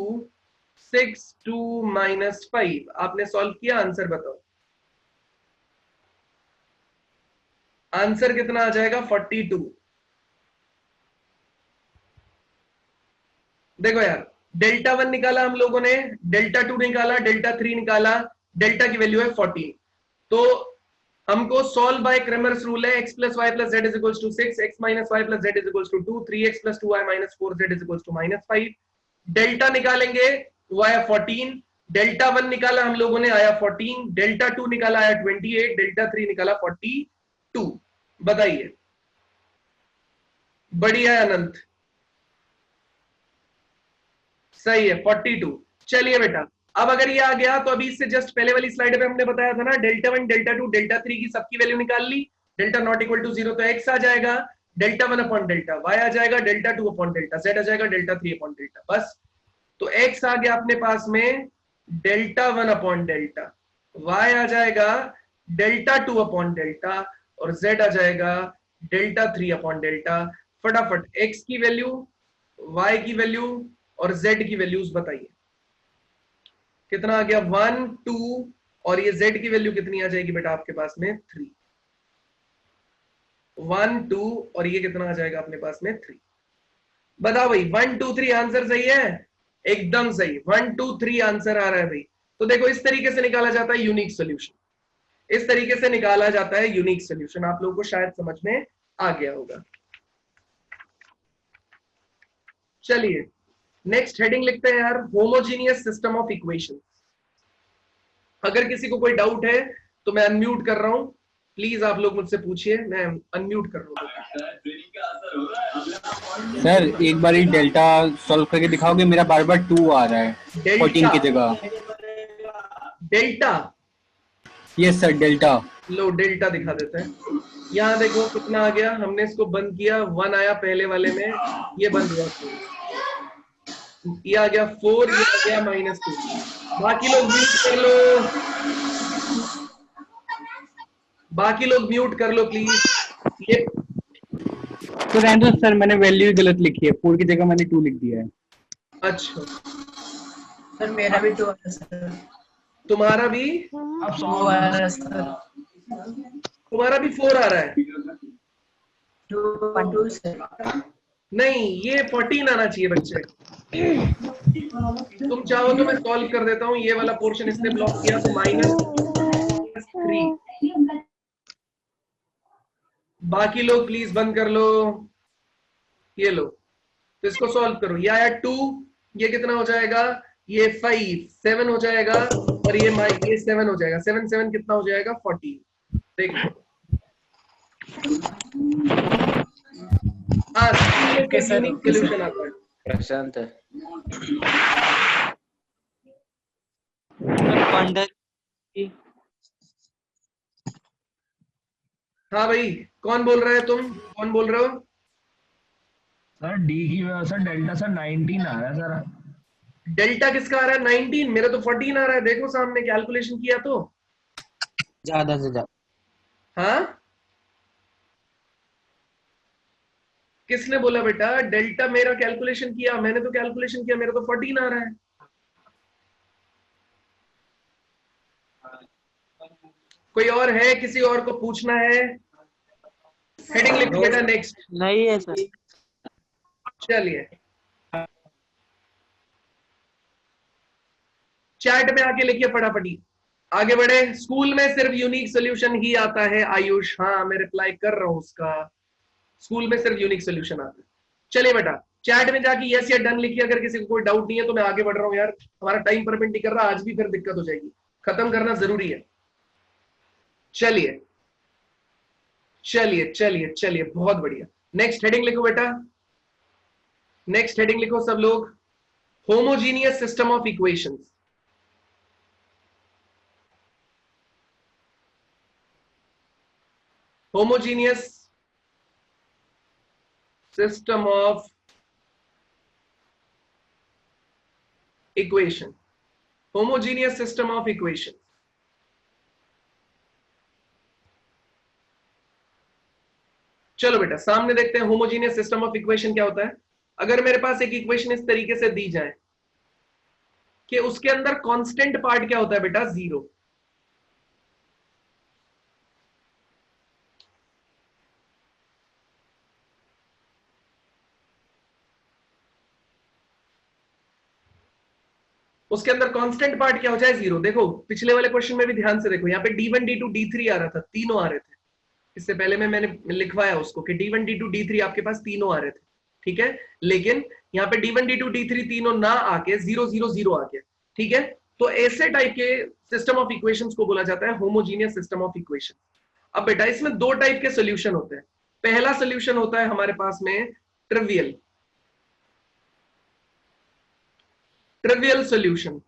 6 2 -5। आपने सॉल्व किया, आंसर बताओ। आंसर कितना आ जाएगा 42। देखो यार, डेल्टा 1 निकाला हम लोगों ने, डेल्टा 2 निकाला, डेल्टा 3 निकाला, डेल्टा की वैल्यू है 14। तो हमको सॉल्व बाय क्रैमर्स रूल है, x plus y plus z is equals to 6, x minus y plus z is equals to 2, 3x plus 2y minus 4z is equals to -5। Delta निकालेंगे, वो आया 14, delta 1 निकाला हम लोगों ने, आया 14, डेल्टा 2 निकाला आया 28, डेल्टा 3 निकाला 42। बताइए, बढ़िया है अनंत, सही है 42। चलिए बेटा, अब अगर ये आ गया तो अभी इससे जस्ट पहले वाली स्लाइड पे हमने बताया था ना, डेल्टा 1 डेल्टा 2 डेल्टा 3 की सबकी वैल्यू निकाल ली, डेल्टा नॉट इक्वल टू 0 तो x आ जाएगा, डेल्टा 1 अपॉन डेल्टा y आ जाएगा, डेल्टा 2 अपॉन डेल्टा z आ जाएगा, डेल्टा 3 अपॉन डेल्टा, बस। तो x आ गया अपने पास में डेल्टा 1 अपॉन डेल्टा, y आ जाएगा डेल्टा 2 अपॉन डेल्टा, और z आ जाएगा डेल्टा 3 अपॉन डेल्टा। फटाफट x की वैल्यू, y की वैल्यू और z की वैल्यूज बताइए, कितना आ गया 1 2, और ये z की वैल्यू कितनी आ जाएगी बेटा आपके पास में 3, 1 2, और ये कितना आ जाएगा अपने पास में 3। बताओ भाई 1 2 3 आंसर सही है? एकदम सही, 1 2 3 आंसर आ रहा है भाई। तो देखो इस तरीके से निकाला जाता है यूनिक सोल्यूशन, इस तरीके से निकाला जाता है यूनिक सोल्यूशन। आप लोगों को शायद समझ में आ गया होगा। चलिए नेक्स्ट हेडिंग लिखते हैं यार, होमोजीनियस सिस्टम ऑफ इक्वेशन। अगर किसी को कोई डाउट है तो मैं अनम्यूट कर रहा हूं, प्लीज आप लोग मुझसे पूछिए, मैं अनम्यूट कर रहा हूं। सर एक बार ही डेल्टा सॉल्व करके दिखाओगे, मेरा बार बार 2 आ रहा है 14 की जगह। डेल्टा? Yes sir delta. लो डेल्टा दिखा देते हैं। यहाँ देखो कितना आ गया, हमने इसको बंद किया, 1 आया पहले वाले में, ये बंद हुआ 4, ये आ गया 4, ये आ गया -2। बाकी लोग म्यूट कर लो, बाकी लोग म्यूट कर लो प्लीज। ये तो रहने दो सर, मैंने वैल्यू ही गलत लिखी है, 4 की जगह मैंने 2 लिख दिया है। अच्छा सर मेरा भी 2 है सर। तुम्हारा भी? अब 2 आ रहा है सर। तुम्हारा भी 4 आ रहा है? 2 सर। नहीं, ये 14 आना चाहिए बच्चे। तुम चाहो तो मैं सॉल्व कर देता हूँ, ये वाला पोर्शन इसने ब्लॉक किया, तो -3। बाकी लोग प्लीज बंद कर लो, ये लो, तो इसको सॉल्व करो। ये आया 2, ये कितना हो जाएगा, ये 5 7 हो जाएगा, और ये 7 हो जाएगा, 7 7 कितना हो जाएगा 14। देखो सोल्यूशन आता है। प्रशांत है हाँ भाई, कौन बोल रहा है? तुम कौन बोल रहे हो? सर डी की सर डेल्टा सर 19 आ रहा है सर। डेल्टा किसका आ रहा है 19? मेरा तो 14 आ रहा है, देखो सामने कैलकुलेशन किया तो ज्यादा से ज्यादा। हाँ किसने बोला बेटा डेल्टा? मेरा कैलकुलेशन किया, मैंने तो कैलकुलेशन किया, मेरा तो 14 आ रहा है। कोई और है? किसी और को पूछना है? हेडिंग लिखो बेटा नेक्स्ट। नहीं है सर। चलिए चैट में आके लिखिए फटाफटी, आगे बढ़े। स्कूल में सिर्फ यूनिक सोल्यूशन ही आता है आयुष? हाँ मैं रिप्लाई कर रहा हूं उसका, स्कूल में सिर्फ यूनिक सोल्यूशन आता है। चलिए बेटा चैट में जाके यस या डन लिखिए, अगर किसी को कोई डाउट नहीं है तो मैं आगे बढ़ रहा हूं यार, हमारा टाइम परमिट नहीं कर रहा आज भी, फिर दिक्कत हो जाएगी, खत्म करना जरूरी है। चलिए चलिए चलिए चलिए, बहुत बढ़िया। नेक्स्ट हेडिंग लिखो बेटा, नेक्स्ट हेडिंग लिखो सब लोग, homogeneous system of equations. Homogeneous system of equation, homogeneous system of equation. चलो बेटा सामने देखते हैं होमोजीनियस सिस्टम ऑफ इक्वेशन क्या होता है। अगर मेरे पास एक इक्वेशन इस तरीके से दी जाए कि उसके अंदर कांस्टेंट पार्ट क्या होता है बेटा 0, उसके अंदर कांस्टेंट पार्ट क्या हो जाए 0। देखो पिछले वाले क्वेश्चन में भी ध्यान से देखो, यहाँ पे D1 D2 D3 आ रहा था, तीनों आ रहे थे, इससे पहले में मैंने लिखवाया उसको कि D1 D2 D3 आपके पास तीनों आ रहे थे, ठीक है। लेकिन यहाँ पे D1 D2 D3 तीनों ना आके 0 0 0 आ गया, ठीक है। तो ऐसे टाइप के सिस्टम ऑफ इक्वेशंस को बोला जाता है होमोजीनियस सिस्टम ऑफ इक्वेशन। अब बेटा इसमें दो टाइप के सोल्यूशन होते हैं। पहला सोल्यूशन होता है हमारे पास में ट्रिवियल सोल्यूशन।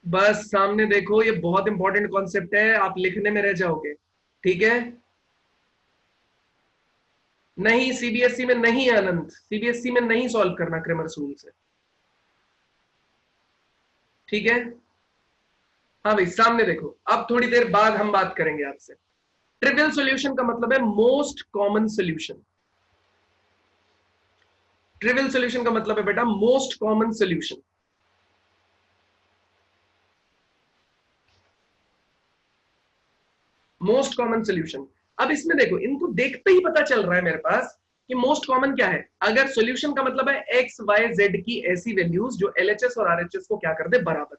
बस सामने देखो, ये बहुत इंपॉर्टेंट कॉन्सेप्ट है, आप लिखने में रह जाओगे, ठीक है। नहीं, सीबीएसई में नहीं है अनंत, सीबीएसई में नहीं सॉल्व करना क्रैमर्स रूल से, ठीक है। हाँ भाई सामने देखो, अब थोड़ी देर बाद हम बात करेंगे आपसे। ट्रिवियल सॉल्यूशन का मतलब है most common solution. Trivial solution का मतलब है बेटा most common solution. Most common solution. अब इसमें देखो, इनको देखते ही पता चल रहा है मेरे पास कि मोस्ट कॉमन क्या है। अगर सॉल्यूशन का मतलब है एक्स वाई जेड की ऐसी वैल्यूज जो एलएचएस और आरएचएस को क्या कर दे, बराबर।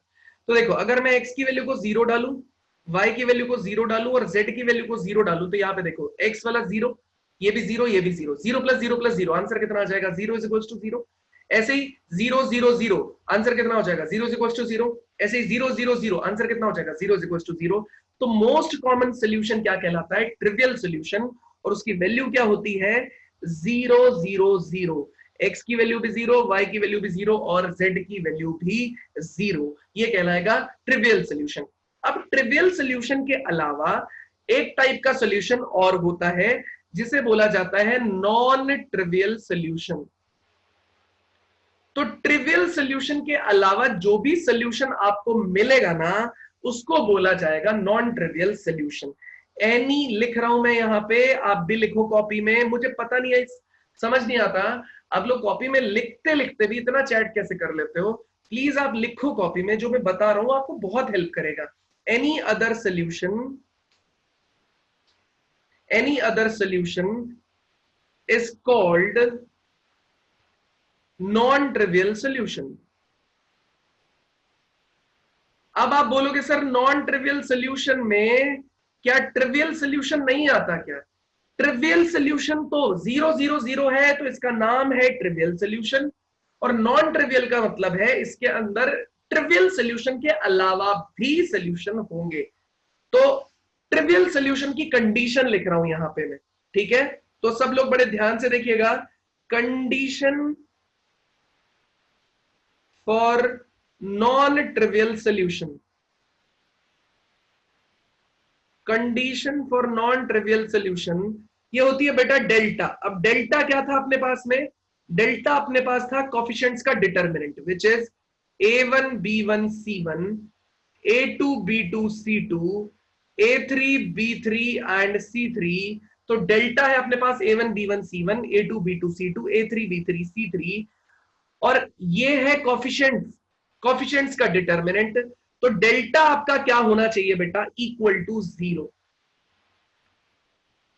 तो देखो, अगर मैं एक्स की वैल्यू को 0 डालूं, y की वैल्यू को 0 डालूं और z की वैल्यू को 0 डालूं, तो यहाँ पे देखो x वाला 0, ये भी 0, ये भी 0, 0 प्लस 0 प्लस 0, आंसर कितना आ जाएगा, 0 इज इक्वल्स टू 0। ऐसे ही 0 0 0, आंसर कितना हो जाएगा, 0 इज इक्वल्स टू 0। ऐसे ही 0 0 0, आंसर कितना हो जाएगा, 0 इज इक्वल्स टू 0। तो मोस्ट कॉमन सोल्यूशन क्या कहलाता है, ट्रिवियल सोल्यूशन, और उसकी वैल्यू क्या होती है, 0 0 0। x की वैल्यू भी 0, y की वैल्यू भी 0 और z की वैल्यू भी 0, ये कहलाएगा ट्रिवियल सोल्यूशन। अब ट्रिवियल सोल्यूशन के अलावा एक टाइप का सोल्यूशन और होता है जिसे बोला जाता है नॉन ट्रिवियल सोल्यूशन। तो ट्रिवियल सोल्यूशन के अलावा जो भी सोल्यूशन आपको मिलेगा ना, उसको बोला जाएगा नॉन ट्रिवियल सोल्यूशन। एनी लिख रहा हूं मैं यहाँ पे, आप भी लिखो कॉपी में। मुझे पता नहीं है, समझ नहीं आता आप लोग कॉपी में लिखते लिखते भी इतना चैट कैसे कर लेते हो। प्लीज आप लिखो कॉपी में, जो मैं बता रहा हूं आपको बहुत हेल्प करेगा। any other solution is called non-trivial solution। अब आप बोलोगे सर नॉन ट्रिवियल सोल्यूशन में क्या ट्रिवियल सोल्यूशन नहीं आता क्या? ट्रिवियल सोल्यूशन तो 0 0 0 है, तो इसका नाम है ट्रिवियल सोल्यूशन। और नॉन ट्रिवियल का मतलब है इसके अंदर ट्रिवियल सोल्यूशन के अलावा भी सोल्यूशन होंगे। तो ट्रिवियल सोल्यूशन की कंडीशन लिख रहा हूं यहां पे मैं, ठीक है। तो सब लोग बड़े ध्यान से देखिएगा, condition for non trivial solution. Condition for non trivial solution ये होती है बेटा डेल्टा। अब डेल्टा क्या था अपने पास में, डेल्टा अपने पास था कोफिशिएंट्स का determinant, which is A1 B1 C1, A2 B2 C2, A3 B3 and C3। तो डेल्टा है अपने पास A1 B1 C1, A2 B2 C2, A3 B3 C3, और ये है कोफिशिएंट्स का डिटरमिनेंट। तो डेल्टा आपका क्या होना चाहिए बेटा, इक्वल टू 0।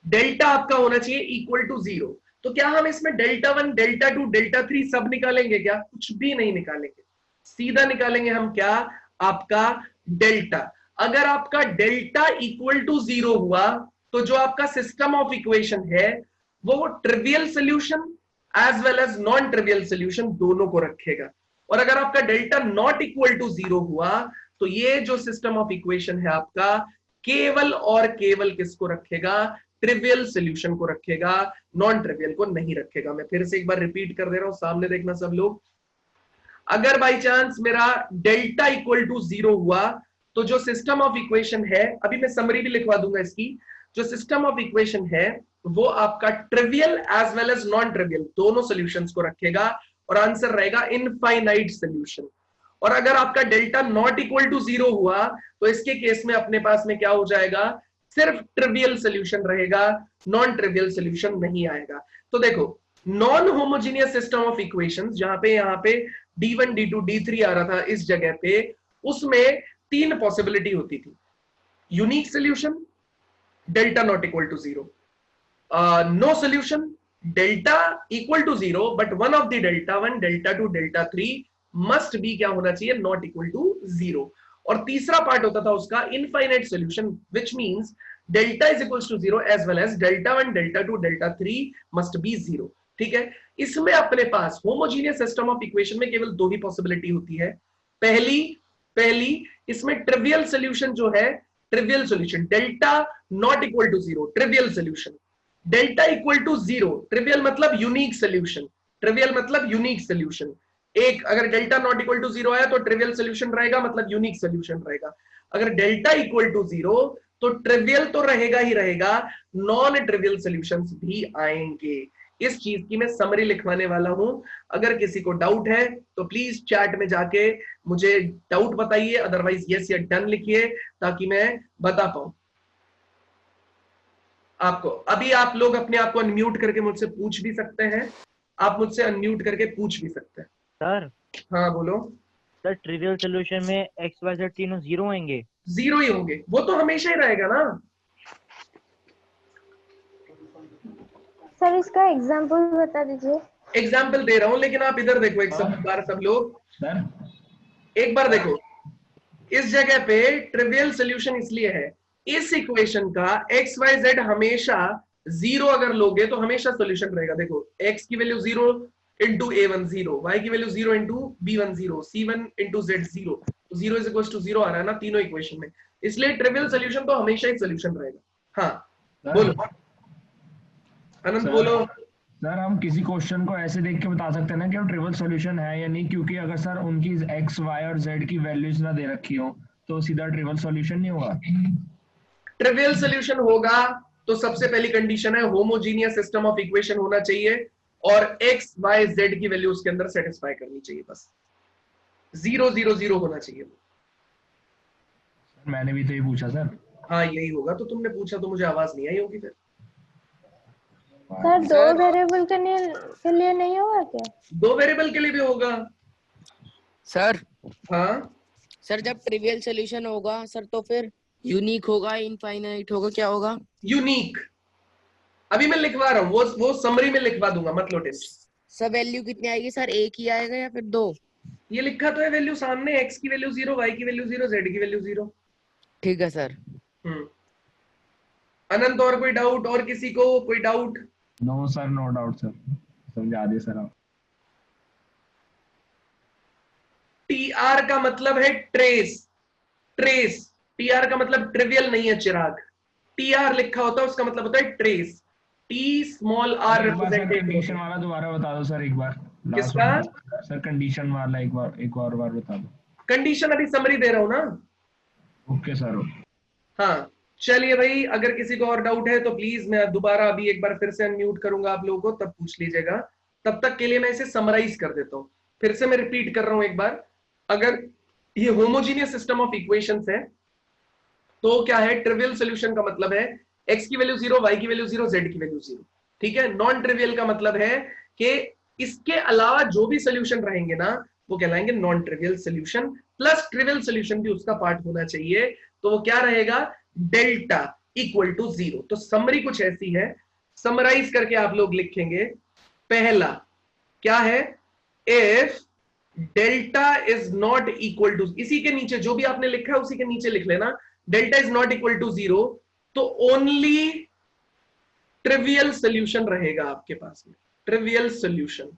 डेल्टा आपका होना चाहिए इक्वल टू 0। तो क्या हम इसमें डेल्टा 1 डेल्टा 2 डेल्टा 3 सब निकालेंगे क्या? कुछ भी नहीं निकालेंगे, सीधा निकालेंगे हम क्या, आपका डेल्टा। अगर आपका डेल्टा इक्वल टू 0 हुआ तो जो आपका सिस्टम ऑफ इक्वेशन है वो trivial solution as well as non trivial solution दोनों को रखेगा। और अगर आपका डेल्टा नॉट इक्वल टू 0 हुआ तो ये जो सिस्टम ऑफ इक्वेशन है आपका केवल और केवल किसको रखेगा, ट्रिवियल सोल्यूशन को रखेगा, नॉन ट्रिवियल को नहीं रखेगा। मैं फिर से एक बार रिपीट कर दे रहा हूं, सामने देखना सब लोग। अगर बाई चांस मेरा डेल्टा इक्वल टू 0 हुआ तो जो सिस्टम ऑफ इक्वेशन है, अभी मैं समरी भी लिखवा दूंगा इसकी, जो सिस्टम ऑफ इक्वेशन है वो आपका trivial as well as non trivial दोनों सॉल्यूशंस को रखेगा और आंसर रहेगा इनफाइनाइट सॉल्यूशन। और अगर आपका डेल्टा नॉट इक्वल टू 0 हुआ तो इसके केस में अपने पास में क्या हो जाएगा, सिर्फ ट्रिवियल सॉल्यूशन रहेगा, नॉन ट्रिवियल सॉल्यूशन नहीं आएगा। तो देखो, non homogeneous system of equations जहां पे यहाँ पे D1 D2 D3 आ रहा था इस जगह पे, उसमें 3 पॉसिबिलिटी होती थी। Unique solution, delta not equal to 0, no solution, delta equal to 0 but one of the delta 1 delta 2 delta 3 must be क्या होना चाहिए, नॉट इक्वल टू 0। और तीसरा पार्ट होता था उसका infinite solution, which means delta is equal to 0 as well as delta 1 delta 2 delta 3 must be 0। ठीक है, इसमें अपने पास होमोजीनियस सिस्टम ऑफ इक्वेशन में केवल दो ही पॉसिबिलिटी होती है। पहली इसमें ट्रिवियल सॉल्यूशन जो है, trivial solution delta not equal to zero, trivial solution delta equal to zero, trivial मतलब यूनिक सॉल्यूशन, ट्रिवियल मतलब यूनिक सॉल्यूशन। एक अगर delta not equal to zero आया तो ट्रिवियल सॉल्यूशन रहेगा, मतलब यूनिक सॉल्यूशन रहेगा। अगर डेल्टा इक्वल टू जीरो तो ट्रिवियल तो रहेगा ही रहेगा, नॉन ट्रिवियल सॉल्यूशंस भी आएंगे। इस चीज की मैं समरी लिखवाने वाला हूं। अगर किसी को डाउट है तो प्लीज चैट में जाके मुझे डाउट बताइए, अदरवाइज यस या डन लिखिए ताकि मैं बता पाऊं आपको। अभी आप लोग अपने आप को अनम्यूट करके मुझसे पूछ भी सकते हैं, आप मुझसे अनम्यूट करके पूछ भी सकते हैं। सर हाँ बोलो सर, ट्रिवियल सॉल्यूशन में एक्स वाई जेड तीनों जीरो होंगे? जीरो ही होंगे, वो तो हमेशा ही रहेगा ना। सर इसका एग्जांपल बता दीजिए। एग्जाम्पल दे रहा हूं, लेकिन आप इधर देखो एक बार सब लोग एक बार देखो। इस जगह पे ट्रिवियल सॉल्यूशन इसलिए है, इस इक्वेशन का एक्स वाई जेड हमेशा जीरो अगर लोगे तो हमेशा सॉल्यूशन रहेगा। देखो एक्स की value zero into a one zero, y की value zero into b one zero, c one into z zero, तो zero is equal to zero आ रहा है ना तीनों इक्वेशन में, इसलिए ट्रिवियल सॉल्यूशन तो हमेशा एक सॉल्यूशन रहेगा। हाँ बोलो अनंत बोलो। सर हम किसी क्वेश्चन को ऐसे देख के बता सकते हैं ना कि वो ट्रिवियल सॉल्यूशन है या नहीं, क्योंकि अगर सर उनकी एक्स वाई और जेड की वैल्यूज ना दे रखी हो तो सीधा ट्रिवियल सॉल्यूशन नहीं होगा। ट्रिवियल सॉल्यूशन होगा तो सबसे पहली कंडीशन है होमोजीनियस सिस्टम ऑफ इक्वेशन होना चाहिए और एक्स वाई जेड की वैल्यू उसके अंदर सेटिस्फाई करनी चाहिए, बस 0 0 0 होना चाहिए। मैंने भी तो ये पूछा सर। हाँ यही होगा, तो तुमने पूछा तो मुझे आवाज नहीं आई होगी फिर। सर दो वेरिएबल के लिए नहीं होगा क्या? दो वेरिएबल के लिए भी होगा सर। हाँ सर जब ट्रिवियल सॉल्यूशन होगा सर तो फिर यूनिक होगा, इनफाइनाइट होगा, क्या होगा? यूनिक अभी मैं लिखवा रहा हूँ, वो समरी में लिखवा दूंगा, मत लो टेंशन। सब वैल्यू कितनी आएगी सर, एक ही आएगा या फिर दो? ये लिखा तो है वैल्यू सामने, एक्स की वैल्यू 0, वाई की वैल्यू 0, जेड की वैल्यू 0। ठीक है सर। अनंत और कोई डाउट, और किसी को कोई doubt? No sir, no doubt sir, समझा दिए सर आप। टीआर का मतलब है ट्रेस, ट्रेस। टीआर का मतलब ट्रिवियल नहीं है चिराग, टीआर लिखा होता है उसका मतलब होता है trace. T small r representative. Condition वाला दोबारा बता दो सर एक बार। किसका सर? कंडीशन वाला एक बार बता दो। कंडीशन अभी समरी दे रहा हूं ना। Okay sir. हाँ चलिए भाई, अगर किसी को और डाउट है तो प्लीज मैं दोबारा अभी एक बार फिर से अनम्यूट करूंगा आप लोगों को, तब पूछ लीजिएगा। तब तक के लिए मैं इसे समराइज कर देता हूं, फिर से मैं रिपीट कर रहा हूं एक बार। अगर ये होमोजीनियस सिस्टम ऑफ इक्वेशंस है तो क्या है, ट्रिवियल सॉल्यूशन का मतलब है x की वैल्यू 0, y की वैल्यू 0, z की वैल्यू 0। ठीक है, नॉन ट्रिवियल का मतलब है कि इसके अलावा जो भी सॉल्यूशन रहेंगे ना वो कहलाएंगे non trivial solution, plus trivial solution भी उसका पार्ट होना चाहिए, तो वो क्या रहेगा, डेल्टा इक्वल टू 0। तो समरी कुछ ऐसी है, समराइज करके आप लोग लिखेंगे। पहला क्या है, if delta is not equal to, इसी के नीचे जो भी आपने लिखा है उसी के नीचे लिख लेना, delta is not equal to 0, तो ओनली ट्रिवियल सॉल्यूशन रहेगा आपके पास में, ट्रिवियल सॉल्यूशन।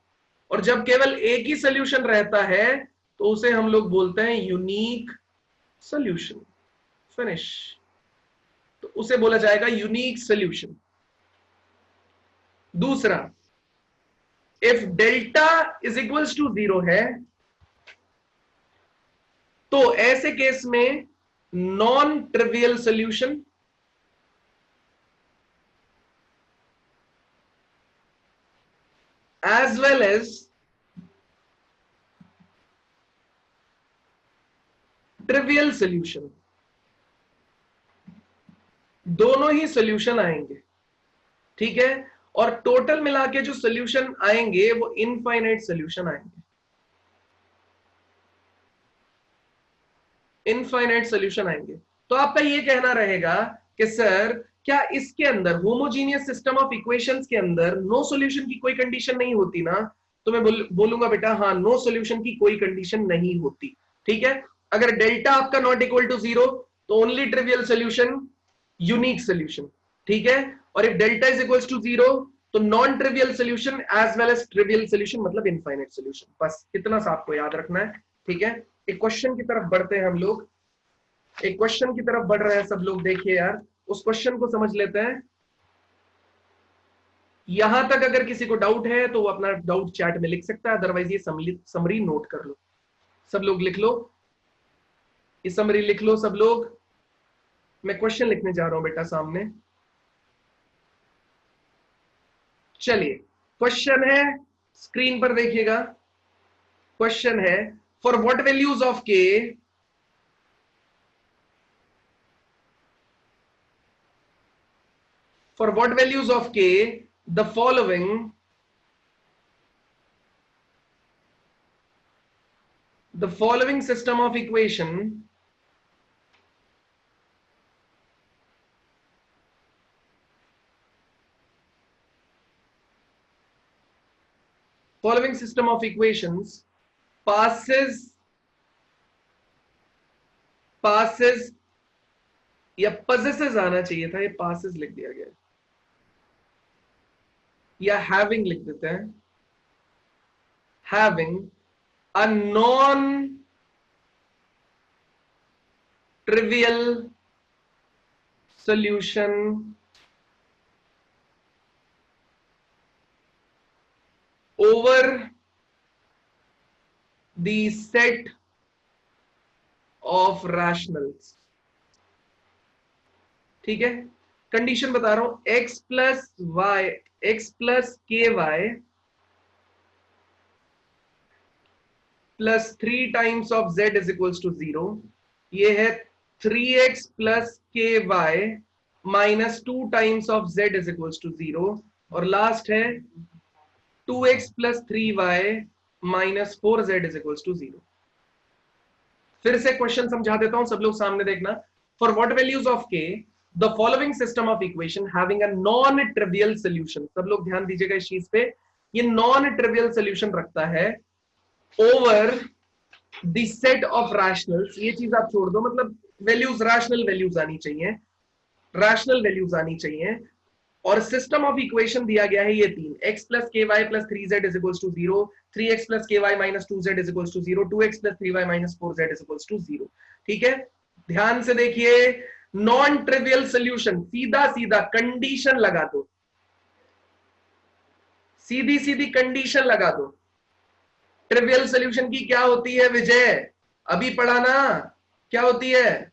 और जब केवल एक ही सॉल्यूशन रहता है तो उसे हम लोग बोलते हैं यूनिक सॉल्यूशन। फिनिश, तो उसे बोला जाएगा यूनिक सॉल्यूशन। दूसरा, if delta is equals to 0 है तो ऐसे केस में non trivial solution as well as trivial solution, दोनों ही सॉल्यूशन आएंगे। ठीक है, और टोटल मिला के जो सॉल्यूशन आएंगे वो इनफाइनाइट सॉल्यूशन आएंगे, इनफाइनाइट सॉल्यूशन आएंगे। तो आपका ये कहना रहेगा कि सर क्या इसके अंदर होमोजीनियस सिस्टम ऑफ इक्वेशंस के अंदर नो सॉल्यूशन की कोई कंडीशन नहीं होती ना? तो मैं बोलूंगा बेटा हाँ, नो सॉल्यूशन की कोई कंडीशन नहीं होती। ठीक है, अगर डेल्टा आपका नॉट इक्वल टू 0 तो only trivial solution, unique solution. ठीक है, और if delta is equals to 0 तो non trivial solution as well as trivial solution मतलब इनफाइनाइट सोल्यूशन। बस इतना सा आपको याद रखना है, ठीक है। एक क्वेश्चन की तरफ बढ़ते हैं हम लोग, एक क्वेश्चन की तरफ बढ़ रहे हैं सब लोग। देखिए यार, उस क्वेश्चन को समझ लेते हैं। यहां तक अगर किसी को डाउट है तो वो अपना डाउट चैट में लिख सकता है, अदरवाइज ये समरी नोट कर लो। सब लोग लिख लो, ये समरी लिख लो सब लोग। मैं क्वेश्चन लिखने जा रहा हूं बेटा सामने। चलिए, क्वेश्चन है, स्क्रीन पर देखिएगा। क्वेश्चन है, फॉर व्हाट वैल्यूज ऑफ के for what values of k the following system of equation passes या possesses आना चाहिए था, ये passes लिख दिया गया, या having लिख देते हैं। having a non trivial solution over the set of rationals। ठीक है, कंडीशन बता रहा हूं, x plus k y plus 3 times of z is equals to 0। ये है 3x plus k y minus 2 times of z is equals to 0। और last है 2x plus 3y minus 4z is equals to 0। फिर से question समझा देता हूं, सब लोग सामने देखना। For what values of k the following system of equation having a non-trivial solution, सब लोग ध्यान दीजिएगा इस चीज पे, ये non-trivial solution रखता है over the set of rationals। ये चीज आप छोड़ दो, मतलब वैल्यूज रैशनल वैल्यूज आनी चाहिए, रैशनल वैल्यूज आनी चाहिए। और सिस्टम ऑफ इक्वेशन दिया गया है ये 3, x plus k y plus 3z is equals to 0, 3x plus k y minus 2z is equals to 0, 2x plus 3y minus 4z is equals to 0। ठीक है, ध्यान से देखिए, नॉन ट्रिवियल सोल्यूशन, सीधा सीधा कंडीशन लगा दो, सीधी सीधी कंडीशन लगा दो। ट्रिवियल सोल्यूशन की क्या होती है विजय, अभी पढ़ा ना, क्या होती है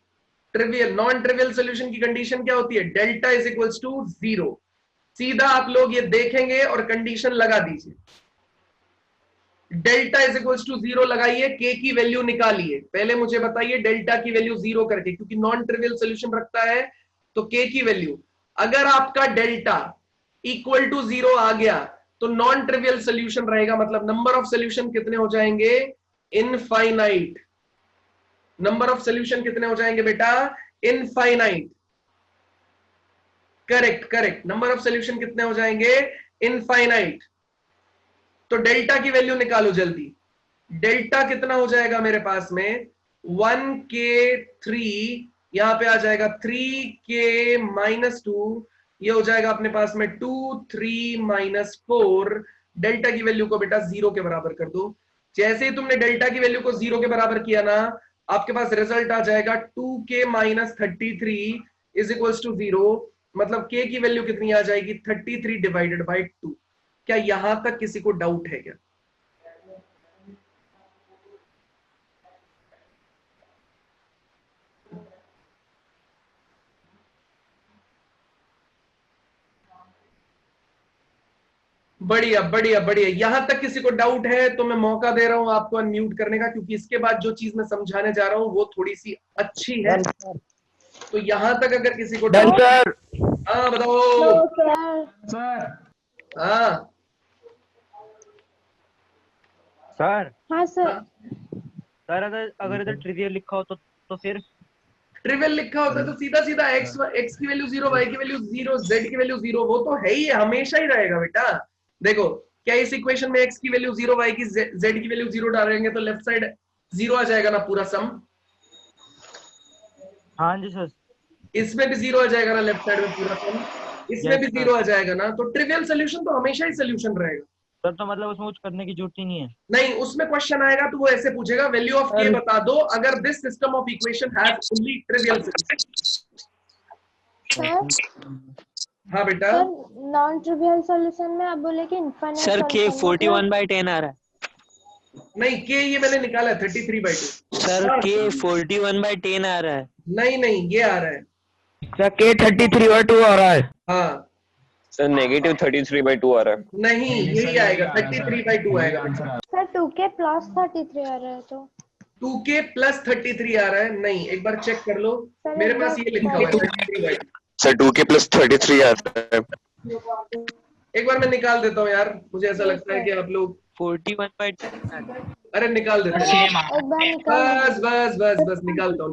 ट्रिवियल, नॉन ट्रिवियल सोल्यूशन की कंडीशन क्या होती है, डेल्टा इज इक्वल्स टू 0। सीधा आप लोग ये देखेंगे और कंडीशन लगा दीजिए, डेल्टा इज इक्वल्स टू 0 लगाइए, के की वैल्यू निकालिए। पहले मुझे बताइए डेल्टा की वैल्यू 0 करके, क्योंकि नॉन ट्रिवियल सोल्यूशन रखता है तो के की वैल्यू, अगर आपका डेल्टा इक्वल टू 0 आ गया तो नॉन ट्रिवियल सोल्यूशन रहेगा, मतलब नंबर ऑफ सोल्यूशन कितने हो जाएंगे, इनफाइनाइट। नंबर ऑफ सोल्यूशन कितने हो जाएंगे बेटा, infinite. Correct correct, number of solution कितने हो जाएंगे, इनफाइनाइट। तो डेल्टा की वैल्यू निकालो जल्दी, डेल्टा कितना हो जाएगा मेरे पास में 1k3, यहां पे आ जाएगा 3k माइनस 2, ये हो जाएगा अपने पास में 2 3 माइनस 4। डेल्टा की वैल्यू को बेटा 0 के बराबर कर दो। जैसे ही तुमने डेल्टा की वैल्यू को 0 के बराबर किया ना, आपके पास रिजल्ट आ जाएगा 2k minus 33 is equals to 0। मतलब k की वैल्यू कितनी आ जाएगी, 33 डिवाइडेड बाई 2। क्या यहां तक किसी को डाउट है क्या? बढ़िया बढ़िया बढ़िया, यहां तक किसी को डाउट है तो मैं मौका दे रहा हूं आपको अनम्यूट करने का, क्योंकि इसके बाद जो चीज मैं समझाने जा रहा हूं वो थोड़ी सी अच्छी है। तो यहां तक अगर किसी को डाउट, हाँ बताओ सर। हाँ सर। हाँ सर। सर अगर इधर ट्रिवियल लिखा हो तो फिर ट्रिवियल लिखा होता है तो सीधा सीधा x की वैल्यू 0, y की वैल्यू 0, z की वैल्यू 0, वो तो है ही, हमेशा ही रहेगा बेटा। देखो क्या इस इक्वेशन में x की वैल्यू 0, y की z की वैल्यू 0 डालेंगे तो लेफ्ट साइड 0 आ जाएगा ना पूरा सम? हाँ जी सर। इसमें भी 0 आ जाएगा ना लेफ्ट साइड में पूरा सम? इसमें भी 0 आ जाएगा ना, तो ट्रिवियल सोल्यूशन तो हमेशा ही सोल्यूशन रहेगा सर। तो मतलब उसमें कुछ करने की जरूरत ही नहीं है। नहीं, उसमें क्वेश्चन आएगा तो वो ऐसे पूछेगा वैल्यू ऑफ के बता दो अगर this system of equation has only trivial solution. हाँ बेटा। सर नॉन ट्रिवियल सॉल्यूशन में आप बोले कि इनफाइनाइट सर के 41/10 आ रहा है। नहीं, के ये मैंने निकाला है 33/2। सर के 41/10 आ रहा है। नहीं ये आ रहा है सर के 33/2 आ रहा है। हाँ सर नेगेटिव 33/2 आ रहा है। नहीं, यही आएगा 33/2 आएगा। सर 2k प्लस 33 आ रहा है तो 2k प्लस 33 आ रहा है। नहीं, एक बार चेक कर लो, मेरे पास ये लिखा हुआ है 33/2। सर 2k प्लस 33 आ रहा है। एक बार मैं निकाल देता हूँ यार, मुझे ऐसा लगता है कि आप लोग 41/10। अरे निकाल देते हैं। बस निकालता हूँ।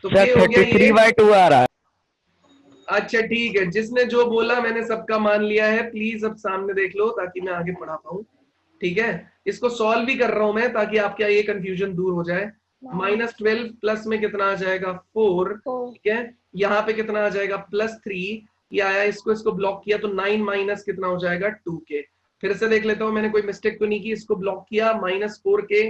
तो सर 33/2 आ रहा है। अच्छा ठीक है, जिसने जो बोला मैंने सबका मान लिया है। प्लीज अब सामने देख लो ताकि मैं आगे पढ़ा पाऊँ। ठीक है, इसको सॉल्व भी कर रहा हूं मैं ताकि आपका ये कंफ्यूजन दूर हो जाए। -12 प्लस में कितना आ जाएगा 4। ठीक है, यहाँ पे कितना आ जाएगा +3। ये आया, इसको ब्लॉक किया तो 9 माइनस कितना हो जाएगा 2k। फिर से देख लेता हूँ, मैंने कोई मिस्टेक तो नहीं की। इसको ब्लॉक किया -4k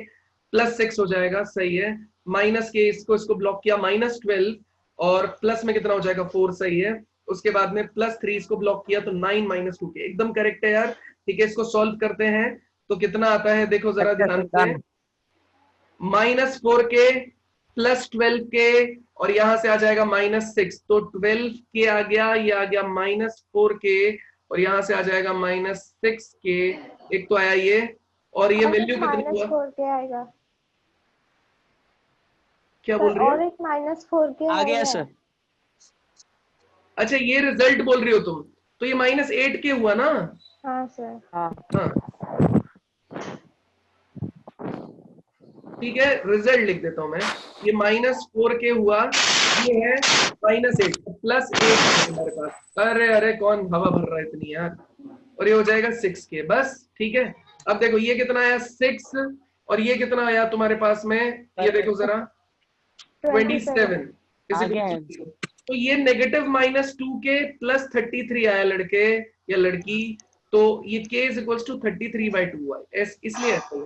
+6 हो जाएगा, सही है। -k इसको ब्लॉक किया -12 और प्लस में कितना हो जाएगा 4, सही है। उसके बाद में +3 इसको ब्लॉक किया तो 9 - 2k, एकदम करेक्ट है यार। ठीक है, इसको सॉल्व करते हैं तो कितना आता है, देखो जरा ध्यान से। -4k +12k और यहां से आ जाएगा -6, तो 12k आ गया, ये आ गया -4k और यहां से आ जाएगा -6k। एक तो आया ये, और ये वैल्यू कितनी हुआ, -4k आएगा। क्या बोल रही हो? और एक -4k आ गया सर। अच्छा ये रिजल्ट बोल रही हो तुम, तो ये -8k हुआ ना? हाँ सर। हाँ ठीक है, रिजल्ट लिख देता हूं मैं। ये -4k हुआ, ये है -8 +8 हमारे पास। अरे कौन हवा भर रहा है इतनी यार। और ये हो जाएगा 6k, बस ठीक है। अब देखो ये कितना आया 6 और ये कितना आया तुम्हारे पास में, ये देखो जरा 27। तो ये नेगेटिव -2k +33 आया लड़के या लड़की, तो ये k = 33/2 है, इसलिए ऐसा है।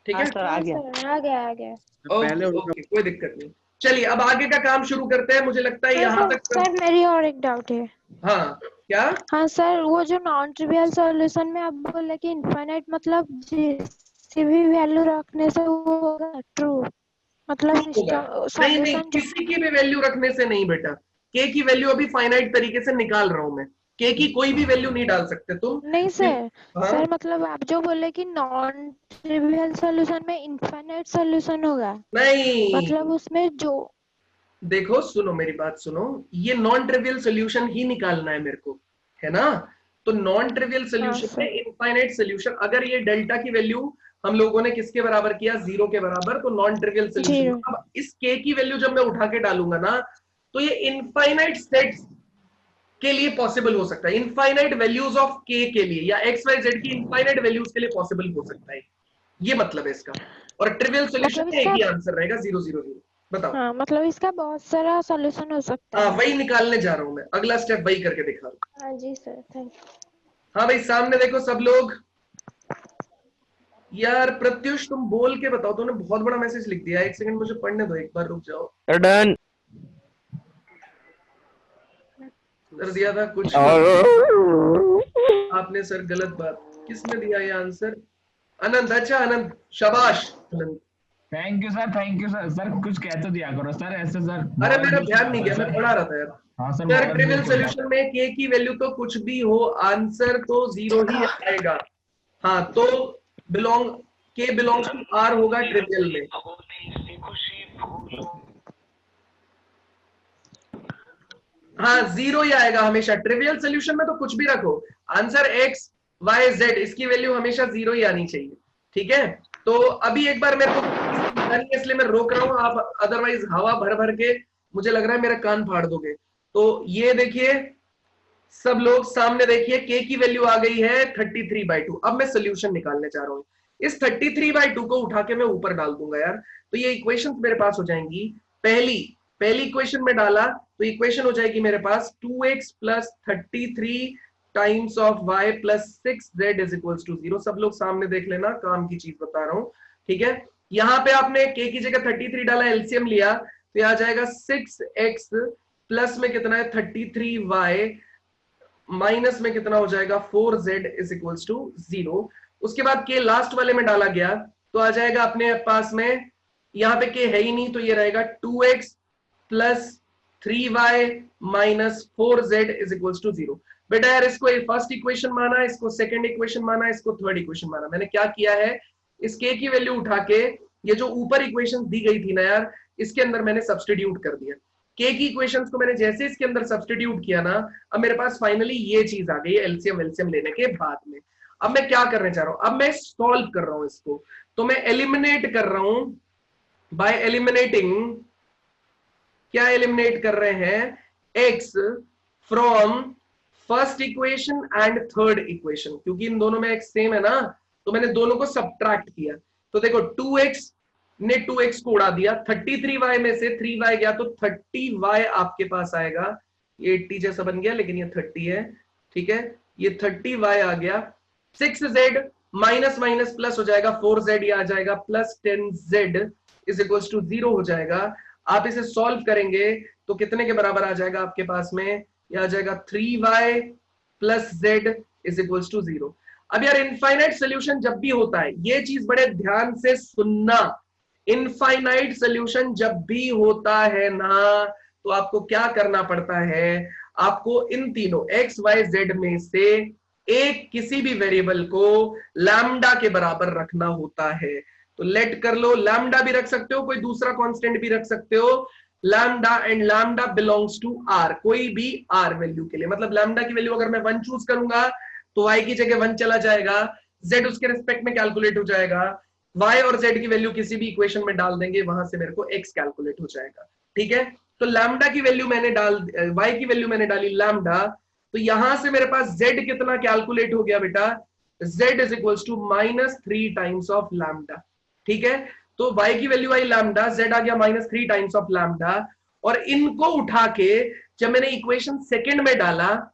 ठीक है, आ गया। ओके, कोई दिक्कत नहीं। चलिए अब आगे का काम शुरू करते हैं। मुझे लगता है यहाँ तक सर मेरी और एक डाउट है। हाँ क्या? हाँ सर, वो जो नॉन ट्रिवियल सॉल्यूशन में आप बोले कि इनफाइनाइट मतलब किसी भी वैल्यू रखने से वो होगा ट्रू, मतलब नहीं, किसी की भी वैल्यू रखने से नहीं बेटा। k की वैल्यू अभी फाइनाइट तरीके से निकाल रहा हूं मैं। k की कोई भी वैल्यू नहीं डाल सकते तुम। नहीं सर। सर मतलब आप जो बोले कि नॉन ट्रिवियल सॉल्यूशन में इनफाइनाइट सॉल्यूशन होगा, नहीं मतलब उसमें जो, देखो सुनो मेरी बात सुनो, ये नॉन ट्रिवियल सोल्यूशन ही निकालना है मेरे को, है ना? तो नॉन ट्रिवियल सोल्यूशन में इनफाइनाइट सोल्यूशन, अगर ये डेल्टा की वैल्यू हम लोगों ने किसके बराबर किया, 0 के बराबर, तो नॉन ट्रिवियल सोल्यूशन। अब इस k की वैल्यू जब मैं उठा के डालूंगा ना, तो ये इनफाइनाइट सेट्स के लिए पॉसिबल हो सकता है। इनफाइनाइट वैल्यूज ऑफ k के लिए या XYZ की इनफाइनाइट वैल्यूज के लिए पॉसिबल हो सकता है, ये मतलब है इसका। और ट्रिवियल सोल्यूशन में एक ही आंसर रहेगा 0 0 0। बताओ। हाँ, मतलब इसका बहुत सारा सॉल्यूशन हो सकता है। हाँ वही निकालने जा रहा हूं मैं, अगला स्टेप वही करके दिखा रहा हूं। हाँ जी सर, थैंक यू। हाँ भाई सामने देखो सब लोग। यार प्रत्युष तुम बोल के बताओ, तुमने बहुत बड़ा मैसेज लिख दिया। एक सेकंड मुझे पढ़ने दो, एक बार रुक जाओ। डन कर दिया था कुछ आपने सर, गलत बात। किसने दिया ये आंसर? अनंत। अच्छा अनंत, शाबाश Anant. Thank you sir. Sir कुछ कह तो दिया करो सर, ऐसे सर। अरे मेरा ध्यान नहीं गया, मैं पढ़ा रहा था यार। हाँ सर, सर ट्रिवियल सॉल्यूशन में k की वैल्यू तो कुछ भी हो, आंसर तो 0 ही आएगा। हाँ तो k बिलोंग्स टू r होगा ट्रिवियल में। हाँ 0 ही आएगा हमेशा ट्रिवियल सॉल्यूशन में, तो कुछ भी रखो, आंसर x y z इसकी वैल्यू हमेशा 0 ही आनी चाहिए। ठीक है, तो अभी एक बार मेरे को, इसलिए मैं रोक रहा हूं, आप अदरवाइज हवा भर भर के मुझे लग रहा है मेरा कान फाड़ दोगे। तो ये देखिए सब लोग सामने देखिए, k की वैल्यू आ गई है 33/2। अब मैं सोल्यूशन निकालने जा रहा हूं। इस 33/2 को उठा के मैं ऊपर डाल दूंगा यार, तो ये इक्वेशंस मेरे पास हो जाएंगी। पहली पहली इक्वेशन में डाला तो इक्वेशन हो जाएगी मेरे पास 2x plus 33 times of y plus 6z is equals to 0। सब लोग सामने देख लेना, काम की चीज बता रहा हूं, ठीक है। यहाँ पे आपने k की जगह 33 डाला, एलसीएम लिया तो यह आ जाएगा 6x प्लस में कितना है 33y माइनस में कितना हो जाएगा 4z इज इक्वल्स टू 0। उसके बाद k लास्ट वाले में डाला गया तो आ जाएगा अपने पास में, यहाँ पे k है ही नहीं तो ये रहेगा 2x plus 3y minus 4z is equals to 0। बेटा यार इसको फर्स्ट इक्वेशन माना, इसको सेकंड इक्वेशन माना, इसको थर्ड इक्वेशन माना। मैंने क्या किया है, इस k की वैल्यू उठा के ये जो ऊपर इक्वेशन दी गई थी ना यार, इसके अंदर मैंने सब्स्टिट्यूट कर दिया। k की इक्वेशंस को मैंने जैसे इसके अंदर सब्स्टिट्यूट किया ना, अब मेरे पास फाइनली ये चीज आ गई एलसीएम एलसीएम लेने के बाद में। अब मैं क्या करने चाह रहा हूं, अब मैं सॉल्व कर रहा हूं इसको, तो मैं एलिमिनेट कर रहा हूं बाय एलिमिनेटिंग, क्या एलिमिनेट कर रहे हैं, x from first equation and third equation, क्योंकि इन दोनों में x सेम है ना, तो मैंने दोनों को सब्ट्रैक्ट किया। तो देखो 2x ने 2x को उड़ा दिया, 33y में से 3y गया तो 30y आपके पास आएगा, ये 80 जैसा बन गया लेकिन ये 30 है, ठीक है, ये 30y आ गया। 6z माइनस माइनस प्लस हो जाएगा, 4z ये आ जाएगा plus 10z is equals to 0 हो जाएगा। आप इसे सॉल्व करेंगे तो कितने के बराबर आ जाएगा आपके पास में, ये आ जाएगा 3y plus z is equals to 0। अब यार इनफाइनाइट सोल्यूशन जब भी होता है, ये चीज बड़े ध्यान से सुनना, इनफाइनाइट सोल्यूशन जब भी होता है ना तो आपको क्या करना पड़ता है, आपको इन तीनों x y z में से एक किसी भी वेरिएबल को लैम्डा के बराबर रखना होता है। तो लेट कर लो, लैम्डा भी रख सकते हो, कोई दूसरा कांस्टेंट भी रख सकते हो, lambda and lambda belongs to r, कोई भी r वैल्यू के लिए। मतलब लैम्डा की वैल्यू अगर मैं 1 चूज करूंगा तो y की जगह 1 चला जाएगा, z उसके रिस्पेक्ट में कैलकुलेट हो जाएगा, y और z की वैल्यू किसी भी इक्वेशन में डाल देंगे, वहां से मेरे को x कैलकुलेट हो जाएगा, ठीक है। तो लैम्डा की वैल्यू मैंने y की वैल्यू मैंने डाली लैम्डा, तो यहां से मेरे पास z कितना कैलकुलेट हो गया बेटा, z is equals to -3 times of lambda, ठीक है। तो y की वैल्यू आई लैम्डा, z आ गया -3 टाइम्स ऑफ लैम्डा, और इनको उठा के जब मैंने इक्वेशन सेकंड में डाला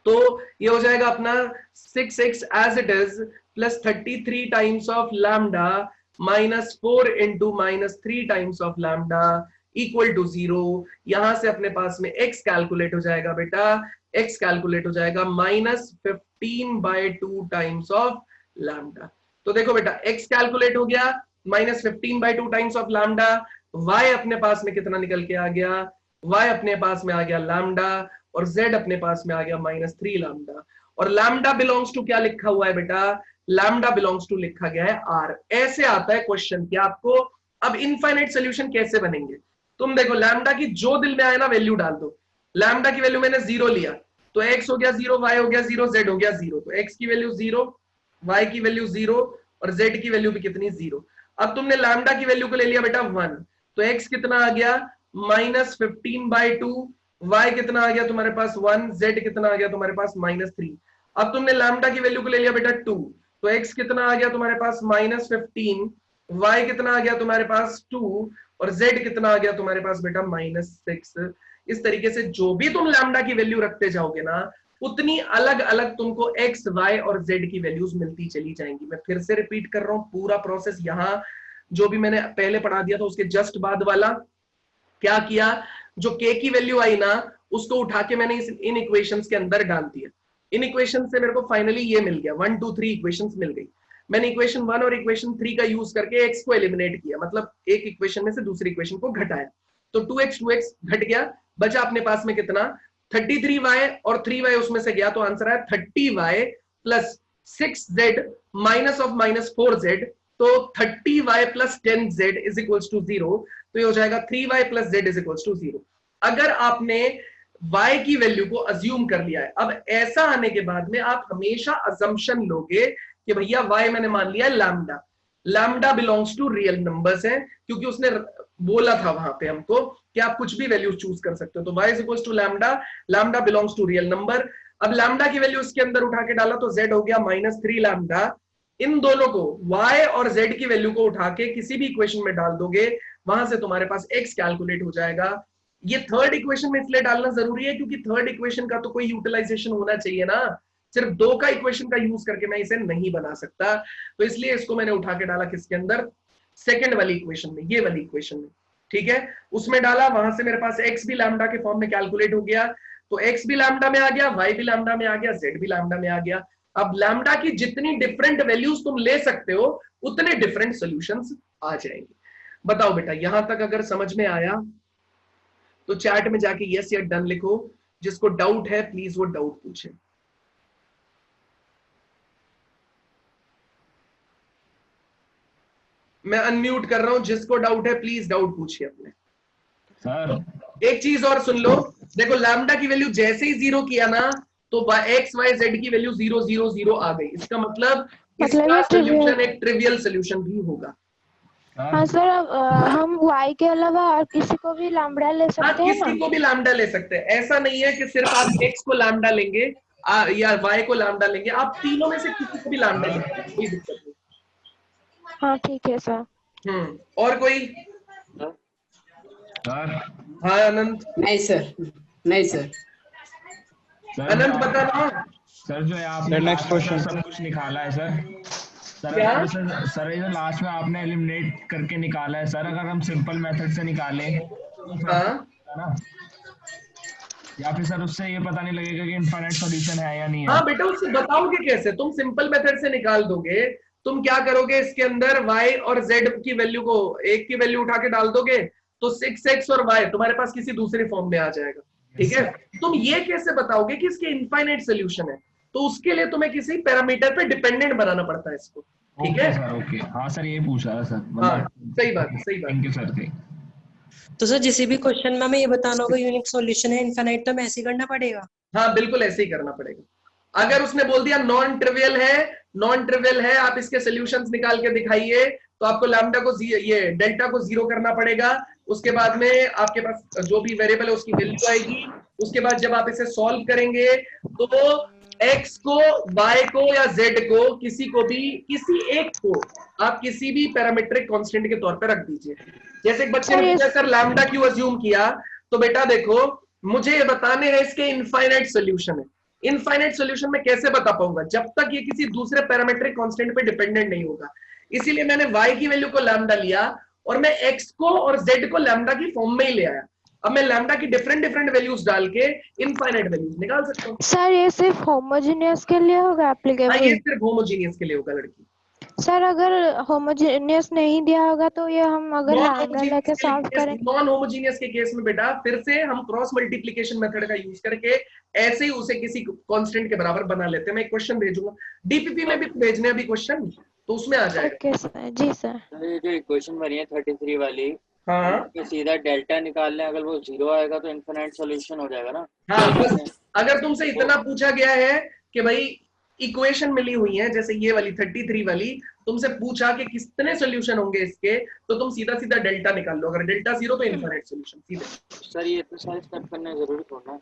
तो ये हो जाएगा अपना 6x as it is plus 33 times of lambda minus 4 into -3 times of lambda equal to 0। यहां से अपने पास में x कैलकुलेट हो जाएगा बेटा, x कैलकुलेट हो जाएगा -15/2 टाइम्स ऑफ लैम्डा। तो देखो बेटा x कैलकुलेट हो गया -15/2 टाइम्स ऑफ लैम्डा, y अपने पास में कितना निकल के आ गया, y अपने पास में आ गया लैम्डा, और z अपने पास में आ गया -3 लैम्डा। और लैम्डा बिलोंग्स टू क्या लिखा हुआ है बेटा, लैम्डा बिलोंग्स टू लिखा गया है r। ऐसे आता है क्वेश्चन कि आपको अब इनफाइनाइट सोल्यूशन कैसे बनेंगे। तुम देखो लैम्डा की जो दिल में आए ना वैल्यू डाल दो। लैम्डा की वैल्यू मैंने 0 लिया तो x हो गया 0, y हो गया 0, z हो गया 0। तो x की वैल्यू 0, y की वैल्यू 0 और z की वैल्यू भी कितनी 0। अब तुमने लैम्डा की वैल्यू को ले लिया बेटा 1, तो x कितना आ गया -15/2, y कितना आ गया तुम्हारे पास 1, z कितना आ गया तुम्हारे पास -3। अब तुमने लैम्डा की वैल्यू को ले लिया बेटा 2, तो x कितना आ गया तुम्हारे पास -15, y कितना आ गया तुम्हारे पास 2 और z कितना आ गया तुम्हारे पास बेटा -6। इस तरीके से जो भी तुम लैम्डा की वैल्यू रखते जाओगे ना उतनी अलग अलग तुमको x, y और z की वैल्यूज मिलती चली जाएंगी। मैं फिर से रिपीट कर रहा हूं पूरा प्रोसेस, यहाँ जो भी मैंने पहले पढ़ा दिया था उसके जस्ट बाद वाला क्या किया, जो k की वैल्यू आई ना उसको उठा के मैंने इन इक्वेशंस के अंदर डाल दिया। इन इक्वेशन से मेरे को फाइनली ये मिल गया, 1 2 3 इक्वेशंस मिल गई। मैंने इक्वेशन 1 और इक्वेशन 3 का यूज करके x को एलिमिनेट किया, मतलब एक इक्वेशन में से दूसरी इक्वेशन को घटाया। तो 2x घट गया, बचा अपने पास में कितना 33y और 3y उसमें से गया, तो आंसर है 30y plus 6z minus of -4z, तो 30y plus 10z is equals to 0। तो ये हो जाएगा 3y plus z is equals to 0। अगर आपने y की वैल्यू को अज्यूम कर लिया है, अब ऐसा आने के बाद में आप हमेशा अजम्पशन लोगे कि भैया y मैंने मान लिया lambda, lambda belongs to real numbers है, क्योंकि उसने बोला था वहां पे हमको कि आप कुछ भी वैल्यू चूज कर सकते हो। तो y is equals to lambda, lambda belongs to real number. अब लैम्डा की वैल्यू इसके अंदर उठा के डाला तो z हो गया -3 लैम्डा। इन दोनों को y और z की वैल्यू को उठा के किसी भी इक्वेशन में डाल दोगे वहां से तुम्हारे पास x कैलकुलेट हो जाएगा। ये थर्ड इक्वेशन में इसलिए डालना जरूरी है क्योंकि थर्ड इक्वेशन का तो कोई यूटिलाइजेशन होना चाहिए ना, सिर्फ 2 का इक्वेशन का यूज करके मैं इसे नहीं बना सकता, तो इसलिए इसको मैंने उठा के डाला किसके अंदर, सेकंड वाली इक्वेशन में, ये वाली इक्वेशन में, ठीक है, उसमें डाला। वहां से मेरे पास x भी लैम्डा के फॉर्म में कैलकुलेट हो गया, तो x भी लैम्डा में आ गया, y भी लैम्डा में आ गया, z भी लैम्डा में आ गया। अब लैम्डा की जितनी डिफरेंट वैल्यूज तुम ले सकते हो उतने डिफरेंट सॉल्यूशंस आ जाएंगे। बताओ बेटा, यहां तक अगर समझ में आया तो चैट में जाके यस या डन लिखो, जिसको डाउट है प्लीज वो डाउट पूछे। मैं अनम्यूट कर रहा हूं, जिसको डाउट है प्लीज डाउट पूछिए अपने। सर एक चीज और सुन लो, देखो लैम्डा की वैल्यू जैसे ही 0 किया ना तो x y z की वैल्यू 0 0 0 आ गई, इसका मतलब इसका सॉल्यूशन एक ट्रिवियल सॉल्यूशन भी होगा। हाँ सर, हम y के अलावा और किसी को भी लैम्डा ले सकते हैं ना? किसी को भी लैम्डा ले सकते हैं, ऐसा नहीं है कि सिर्फ आप x को लैम्डा लेंगे या y को लैम्डा लेंगे, आप तीनों में से किसी को भी लैम्डा ले सकते हैं, कोई दिक्कत नहीं। हाँ ठीक है सर। और कोई? हाँ अनंत। नहीं सर, नहीं सर। अनंत बता ना सर, जो है आपने नेक्स्ट क्वेश्चन सब कुछ निकाला है सर। क्या? सर ये जो लास्ट में आपने एलिमिनेट करके निकाला है सर, अगर हम सिंपल मेथड से निकालें तो ना, या फिर सर उससे ये पता नहीं लगेगा कि इनफाइनाइट सॉल्यूशन है या नहीं है? हाँ बेटा, उससे बताओगे कैसे? तुम सिंपल मेथड से निकाल दोगे, तुम क्या करोगे, इसके अंदर y और z की वैल्यू को, एक की वैल्यू उठा के डाल दोगे तो 6x और y तुम्हारे पास किसी दूसरे फॉर्म में आ जाएगा, ठीक है। तुम ये कैसे बताओगे कि इसके इनफाइनाइट सॉल्यूशन है? तो उसके लिए तुम्हें किसी पैरामीटर पे डिपेंडेंट बनाना पड़ता है इसको, ठीक है सर। ओके, हाँ सर, ये पूछ रहा था सर। हाँ सही बात, सही बात। Thank you sir. तो सर जिस भी क्वेश्चन में हमें ये बताना होगा यूनिक सॉल्यूशन है इनफाइनाइट, तो हमें ऐसे ही करना पड़ेगा? हाँ बिल्कुल ऐसे ही करना पड़ेगा। अगर उसने बोल दिया नॉन ट्रिवियल है, नॉन ट्रिवियल है, आप इसके सॉल्यूशंस निकाल के दिखाइए, तो आपको लैम्डा को ये डेल्टा को 0 करना पड़ेगा। उसके बाद में आपके पास जो भी वेरिएबल है उसकी वैल्यू आएगी। उसके बाद जब आप इसे सॉल्व करेंगे तो x को, y को या z को, किसी को भी, किसी एक को आप किसी भी पैरामीट्रिक कांस्टेंट के तौर पर रख दीजिए। जैसे एक बच्चे ने पूछा सर लैम्डा क्यों अज्यूम किया, तो बेटा देखो मुझे ये बताने हैं इसके इनफाइनाइट सॉल्यूशन है। इनफाइनाइट सॉल्यूशन में कैसे बता पाऊंगा? जब तक ये किसी दूसरे पैरामीट्रिक कांस्टेंट पे डिपेंडेंट नहीं होगा। इसीलिए मैंने y की वैल्यू को लैम्डा लिया और मैं x को और z को लैम्डा की फॉर्म में ही ले आया। अब मैं लैम्डा की डिफरेंट वैल्यूज डाल के इनफाइनाइट वैल्यूज निकाल सकता हूँ। सर ये सिर्फ होमोजेनियस के लिए होगा एप्लीकेबल? ये सिर्फ होमोजेनियस के लिए होगा लड़की। सर अगर होमोजेनियस नहीं दिया होगा तो ये हम अगर लैम्डा लेके सॉल्व करें? नॉन होमोजेनियस के केस में बेटा फिर से हम क्रॉस मल्टीप्लिकेशन मेथड का यूज करके ऐसे ही उसे किसी कांस्टेंट के बराबर बना लेते हैं। मैं एक क्वेश्चन भेजूंगा, डीपीपी में भी भेजने अभी क्वेश्चन, तो उसमें आ जाएगा। Okay sir. जी सर। ये जो इक्वेशन बनी है 33 वाली, हाँ तो सीधा डेल्टा निकाल लें, अगर वो 0 आएगा तो इनफिनिट सॉल्यूशन हो जाएगा ना। हाँ, बस अगर तुमसे इतना पूछा गया है कि भाई इक्वेशन मिली हुई है जैसे ये वाली 33 वाली, तुमसे पूछा कि कितने सॉल्यूशन होंगे इसके, तो तुम सीधा सीधा डेल्टा निकाल लो। अगर डेल्टा 0 तो इनफिनिट सॉल्यूशन सीधे। सर ये तो सारे स्टेप करना जरूरी थोड़ा।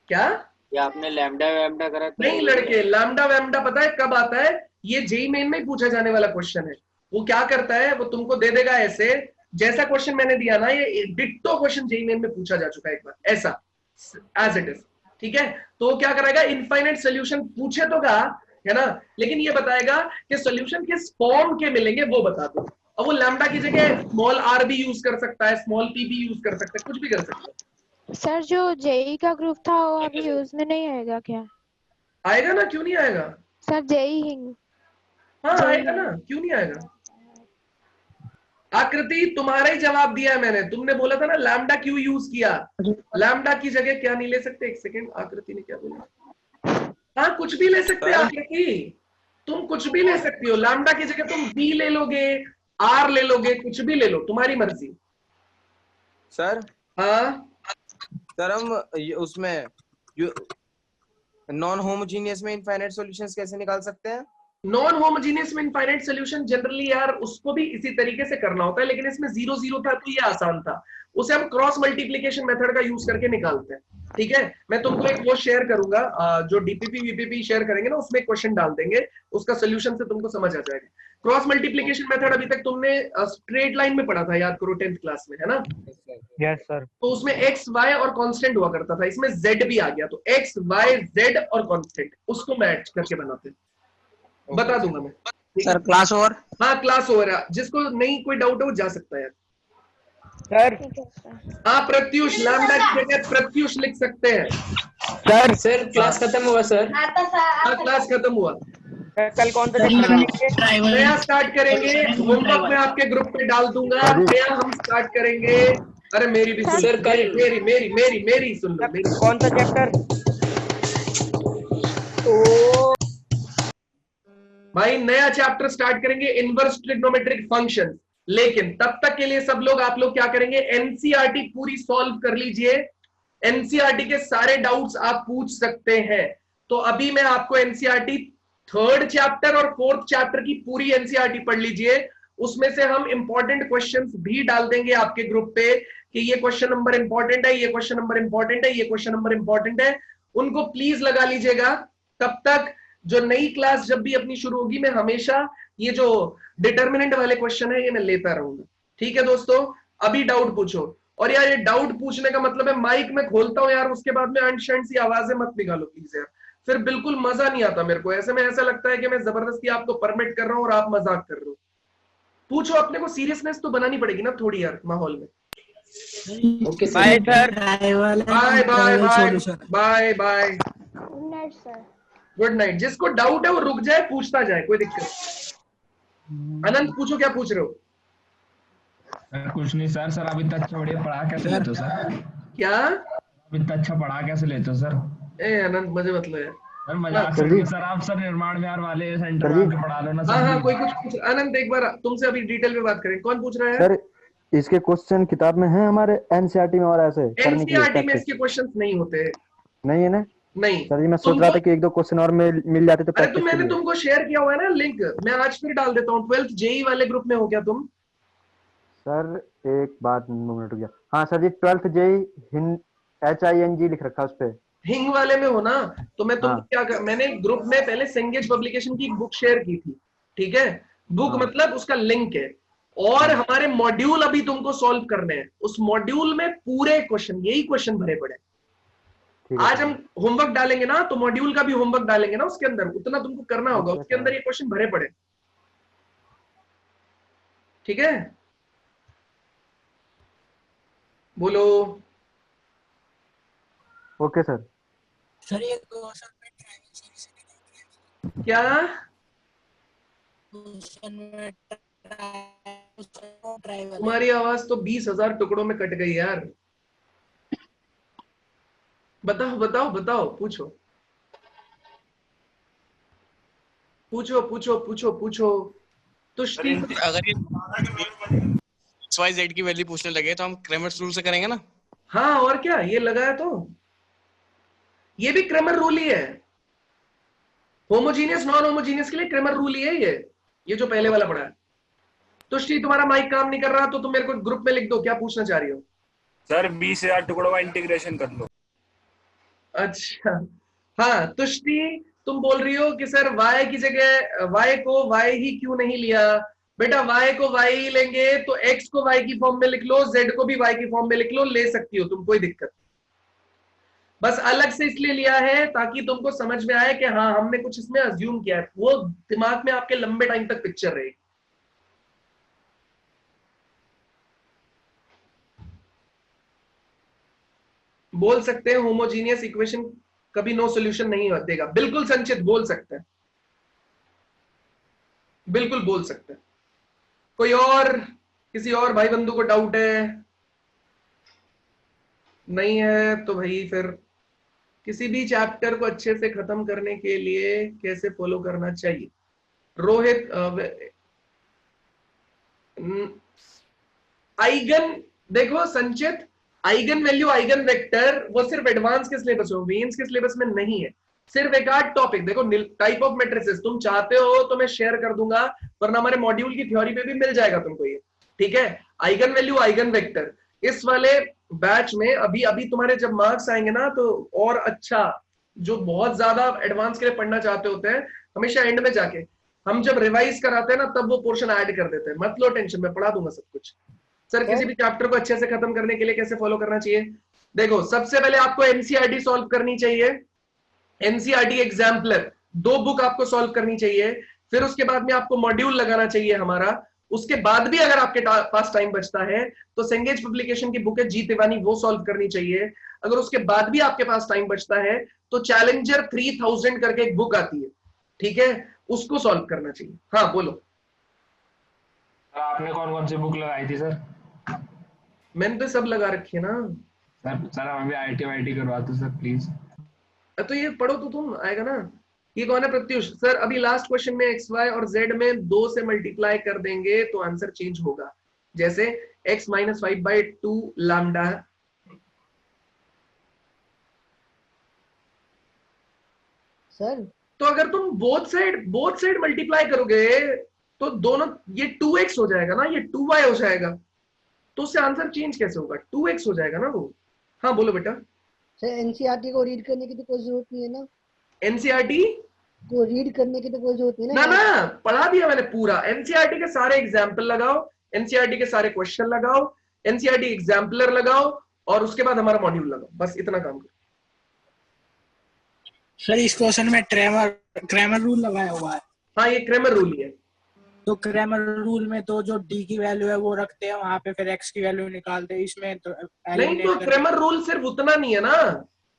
क्या ये आपने लैम्डा वैम्डा करा? नहीं लड़के, लैम्डा वैम्डा पता है कब आता है? ये जेईई मेन में पूछा जाने वाला क्वेश्चन है। वो क्या करता है, वो तुमको दे देगा ऐसे, जैसा क्वेश्चन मैंने दिया ना, ये डिट्टो क्वेश्चन जेईई मेन में पूछा जा चुका है एक बार ऐसा, एज इट इज, ठीक है। तो वो क्या कराएगा, इनफाइनाइट सॉल्यूशन पूछे तो का है ना, लेकिन ये बताएगा कि सॉल्यूशन किस फॉर्म के मिलेंगे वो बता दो। अब वो लैम्डा की जगह स्मॉल r भी यूज कर सकता है, स्मॉल p भी यूज कर सकता है, कुछ भी कर सकता है। सर जो जेईई का ग्रुप था वो अभी यूज में नहीं आएगा क्या? आएगा ना, क्यों नहीं आएगा सर? जेईई हाँ आएगा ना, क्यों नहीं आएगा। आकृति तुम्हारा ही जवाब दिया है मैंने, तुमने बोला था ना लैम्डा क्यों यूज किया, लैम्डा की जगह क्या नहीं ले सकते? एक सेकेंड, आकृति ने क्या बोला? हाँ कुछ भी ले सकते हैं आकृति, तुम कुछ भी ले सकती हो। लैम्डा की जगह तुम b ले लोगे, r ले लोगे, कुछ भी ले लो, तुम्हारी मर्जी। सर हाँ सर, हम उसमें नॉन होमोजीनियस में इनफाइनाइट सॉल्यूशंस कैसे निकाल सकते हैं? नॉन होमोजीनियस में इनफाइनाइट सोल्यूशन जनरली यार उसको भी इसी तरीके से करना होता है, लेकिन इसमें 0 0 था तो ये आसान था, उसे हम क्रॉस मल्टीप्लीकेशन मेथड का यूज करके निकालते हैं। ठीक है, मैं तुमको एक वो शेयर करूंगा, जो डीपीपी वीपीपी शेयर करेंगे ना, उसमें क्वेश्चन डाल देंगे, उसका सोल्यूशन से तुमको समझ आ जाएगा। क्रॉस मल्टीप्लीकेशन मेथड अभी तक तुमने स्ट्रेट लाइन में पढ़ा था, याद करो 10th क्लास में, है ना? Yes sir. तो उसमें एक्स वाई और कांस्टेंट हुआ करता था, इसमें जेड भी आ गया, तो एक्स वाई जेड और कांस्टेंट उसको मैच करके बनाते हैं। बता दूंगा मैं सर। Class over? हाँ क्लास ओवर है, जिसको नहीं कोई डाउट है वो जा सकता है यार। सर हाँ प्रत्युष, लैम्डा की जगह प्रत्युष लिख सकते हैं। सर क्लास खत्म हुआ सर। हाँ क्लास खत्म हुआ। कल कौन सा नया स्टार्ट करेंगे, होमवर्क में आपके ग्रुप में डाल दूंगा, नया हम स्टार्ट करेंगे। अरे मेरी भी सर कल मेरी मेरी मेरी मेरी सुन लो, मेरी कौन सा चैप्टर? भाई नया चैप्टर स्टार्ट करेंगे, इनवर्स ट्रिग्नोमेट्रिक फंक्शन। लेकिन तब तक के लिए सब लोग, आप लोग क्या करेंगे, एनसीईआरटी पूरी सॉल्व कर लीजिए। एनसीईआरटी के सारे डाउट्स आप पूछ सकते हैं। तो अभी मैं आपको एनसीईआरटी 3rd चैप्टर और 4th चैप्टर की पूरी एनसीईआरटी पढ़ लीजिए। उसमें से हम इंपॉर्टेंट क्वेश्चंस भी डाल देंगे आपके ग्रुप पे कि ये क्वेश्चन नंबर इंपॉर्टेंट है, ये क्वेश्चन नंबर इंपॉर्टेंट है, ये क्वेश्चन नंबर इंपॉर्टेंट है। उनको प्लीज लगा लीजिएगा। तब तक जो नई क्लास जब भी अपनी शुरू होगी, मैं हमेशा ये जो डिटर्मिनेंट वाले क्वेश्चन है ये मैं लेता रहूंगा। ठीक है दोस्तों, अभी डाउट पूछो। और यार ये डाउट पूछने का मतलब है माइक में खोलता हूं यार, उसके बाद में अंट शंट सी आवाजें मत निकालो प्लीज यार, फिर बिल्कुल मजा नहीं आता मेरे को। ऐसे में ऐसा लगता है कि मैं जबरदस्ती आपको परमिट कर रहा हूं और आप मजाक कर रहे हो। पूछो, अपने को सीरियसनेस तो बनानी पड़ेगी ना थोड़ी यार माहौल में। Okay bye sir. Bye bye bye bye bye, good night sir. Good night. जिसको डाउट है वो रुक जाए, पूछता जाए, कोई दिक्कत। अनंत पूछो, क्या पूछ रहे हो? सर कुछ नहीं सर। सर आप इतना अच्छा बढ़िया पढ़ा कैसे लेते हो सर? क्या आप इतना अच्छा पढ़ा कैसे लेते हो सर? ए अनंत मजे मत लो यार। सर मजाक कर रही हूं सर। आप सर निर्माण विहार वाले सेंटर में आके पढ़ा लो ना सर। हाँ हाँ, कोई कुछ पूछ। अनंत एक बार तुमसे अभी डिटेल में बात करें, कौन पूछ रहा है? सर इसके क्वेश्चन किताब में है हमारे एनसीईआरटी में, और ऐसे करने के लिए एनसीईआरटी में इसके क्वेश्चंस नहीं होते। नहीं है ना? नहीं सर जी मैं सोच रहा था कि 1-2 क्वेश्चन और मिल जाते तो अरे तो प्रैक्टिस मैंने तुमको शेयर किया हुआ है ना लिंक, मैं आज फिर डाल देता हूँ। 12th जेई वाले ग्रुप में हो क्या तुम? सर एक बात, 2 मिनट रुक गया। हाँ सर जी 12th जेई HING लिख रखा है उस पे। हिंग वाले में हो ना? तो मैं तुमको क्या कर, मैंने ग्रुप में पहले सेंगेज पब्लिकेशन की एक बुक शेयर की थी। ठीक है, बुक मतलब उसका लिंक है, और हमारे मॉड्यूल अभी तुमको सॉल्व करने हैं। उस मॉड्यूल में पूरे क्वेश्चन, यही क्वेश्चन भरे पड़े। आज हम होमवर्क डालेंगे ना, तो मॉड्यूल का भी होमवर्क डालेंगे ना उसके अंदर, उतना तुमको करना होगा। उसके अंदर ये क्वेश्चन भरे पड़े। ठीक है, बोलो। Okay sir. सर ये क्या तुम्हारी आवाज तो 20,000 टुकड़ों में कट गई यार। बताओ बताओ बताओ, पूछो पूछो पूछो पूछो पूछो। तुष्टि, अगर ये XYZ की वैल्यू पूछने लगे तो हम क्रेमर्स रूल से करेंगे ना? हाँ और क्या, ये लगा है तो ये भी क्रेमर रूल ही है। होमोजीनियस नॉन होमोजीनियस के लिए क्रेमर रूल ही है ये जो पहले वाला पढ़ा है। तुष्टि तुम्हारा माइक काम नहीं कर रहा, तो तुम मेरे को ग्रुप में लिख दो, क्या पूछना चाह रही हो? सर 20,000 टुकड़ों का इंटीग्रेशन कर लो। अच्छा हाँ तुष्टि, तुम बोल रही हो कि सर y की जगह y को y ही क्यों नहीं लिया? बेटा y को y ही लेंगे तो x को y की फॉर्म में लिख लो, z को भी y की फॉर्म में लिख लो, ले सकती हो तुम, कोई दिक्कत। बस अलग से इसलिए लिया है ताकि तुमको समझ में आए कि हाँ हमने कुछ इसमें अज्यूम किया है, वो दिमाग में आपके लंबे टाइम तक पिक्चर रहेगी। बोल सकते हैं होमोजीनियस इक्वेशन कभी नो सॉल्यूशन नहीं देगा। बिल्कुल संचित बोल सकते हैं, बिल्कुल बोल सकते हैं। कोई और, किसी और भाई बंधु को डाउट है? नहीं है तो भाई फिर किसी भी चैप्टर को अच्छे से खत्म करने के लिए कैसे फॉलो करना चाहिए? रोहित, आइगन, देखो संचित, आइगन वैल्यू आइगन वेक्टर वो सिर्फ एडवांस के सिलेबस में, मेंस के सिलेबस में नहीं है। सिर्फ एक आध टॉपिक देखो, टाइप ऑफ मैट्रिसेस तुम चाहते हो तो मैं शेयर कर दूंगा, वरना हमारे मॉड्यूल की थ्योरी पे भी मिल जाएगा तुमको ये, ठीक है। आइगन वैल्यू, आइगन वेक्टर, इस वाले बैच में अभी अभी तुम्हारे जब मार्क्स आएंगे ना तो और अच्छा, जो बहुत ज्यादा एडवांस के लिए पढ़ना चाहते होते हैं, हमेशा एंड में जाके हम जब रिवाइज कराते हैं ना तब वो पोर्शन ऐड कर देते हैं। मत लो टेंशन, मैं पढ़ा दूंगा सब कुछ। सर किसी भी चैप्टर को अच्छे से खत्म करने के लिए कैसे फॉलो करना चाहिए? देखो सबसे पहले आपको एनसीईआरटी सॉल्व करनी चाहिए, एनसीईआरटी एग्जाम्पलर 2 बुक आपको सॉल्व करनी चाहिए। फिर उसके बाद में आपको मॉड्यूल लगाना चाहिए हमारा। उसके बाद भी अगर आपके पास टाइम बचता है तो सेंगेज पब्लिकेशन की बुक है जी तिवानी, वो सॉल्व करनी चाहिए। अगर उसके बाद भी आपके पास टाइम बचता है तो चैलेंजर 3000 करके एक बुक आती है, ठीक है, उसको सॉल्व करना चाहिए। हाँ बोलो। आपने कौन कौन सी बुक लगाई थी सर? मैंने तो सब लगा रखी है ना सर हम भी आईटी वाईटी करवा दो सर प्लीज। तो ये पढ़ो तो तुम आएगा ना। ये कौन है? प्रत्युष सर। अभी लास्ट क्वेश्चन में एक्स वाई और जेड में 2 से मल्टीप्लाई कर देंगे तो आंसर चेंज होगा, जैसे x माइनस 5/2 लैम्डा। सर तो अगर तुम बोथ साइड मल्टीप्लाई करोगे तो दोनों, ये 2x हो जाएगा ना, ये 2y हो जाएगा, तो उससे आंसर चेंज कैसे होगा? 2x हो जाएगा ना वो। हाँ बोलो बेटा। सर एनसीईआरटी को रीड करने की तो कोई जरूरत नहीं है ना? एनसीईआरटी को रीड करने की तो कोई जरूरत नहीं ना ना, पढ़ा दिया मैंने पूरा। एनसीईआरटी के सारे एग्जाम्पल लगाओ, एनसीईआरटी के सारे क्वेश्चन लगाओ, एनसीईआरटी एग्जाम्पलर लगाओ और उसके बाद हमारा मॉड्यूल लगाओ, बस इतना काम करो। सर इस क्वेश्चन में क्रैमर रूल लगाया हुआ है। हाँ ये क्रैमर रूल ही है। तो क्रैमर रूल में तो जो डी की वैल्यू है वो रखते हैं वहां पे, फिर एक्स की वैल्यू निकालते हैं, इसमें तो नहीं, तो क्रैमर रूल सिर्फ उतना नहीं है ना।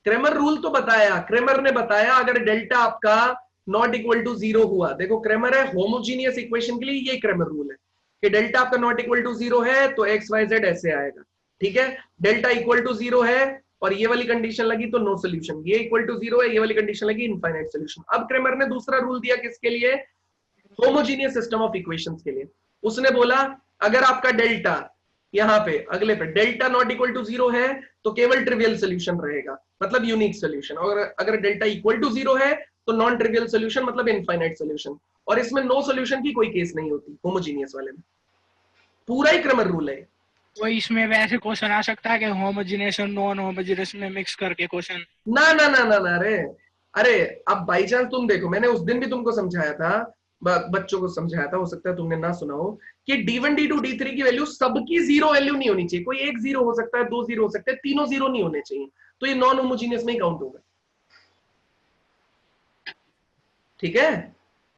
क्रैमर रूल तो बताया, क्रैमर ने बताया अगर डेल्टा आपका नॉट इक्वल टू 0 हुआ, देखो क्रैमर है होमोजीनियस इक्वेशन के लिए, ये क्रैमर रूल है कि डेल्टा आपका नॉट इक्वल टू 0 है तो एक्स वाई जेड ऐसे आएगा, ठीक है। डेल्टा इक्वल टू 0 है और ये वाली कंडीशन लगी तो नो सोल्यूशन, ये इक्वल टू 0 है, ये वाली कंडीशन लगी इनफाइनाइट सोल्यूशन। अब क्रैमर ने दूसरा रूल दिया किसके लिए? होमोजीनियस सिस्टम ऑफ इक्वेशंस के लिए। उसने बोला अगर आपका डेल्टा यहाँ पे अगले पे डेल्टा नॉट इक्वल टू 0 है तो केवल ट्रिवियल सोल्यूशन रहेगा, मतलब यूनिक सोल्यूशन, और अगर डेल्टा इक्वल टू 0 है तो नॉन ट्रिवियल सोल्यूशन, मतलब इनफाइनाइट सोल्यूशन। और इसमें नो सोल्यूशन की कोई केस नहीं होती होमोजीनियस वाले में, पूरा ही क्रैमर रूल है। तो इसमें वैसे क्वेश्चन आ सकता है कि होमोजीनियस और नॉन होमोजीनियस में मिक्स करके क्वेश्चन? ना ना ना ना ना, अरे अब बाई चांस तुम देखो, मैंने उस दिन भी तुमको समझाया था, बच्चों को समझाया था, हो सकता है तुमने ना सुना हो, कि D1 D2 D3 की वैल्यू सबकी 0 वैल्यू नहीं होनी चाहिए। कोई एक 0 हो सकता है, 2 0 हो सकते हैं, तीनों 0 नहीं होने चाहिए, तो ये नॉन होमोजीनियस में ही काउंट होगा, ठीक है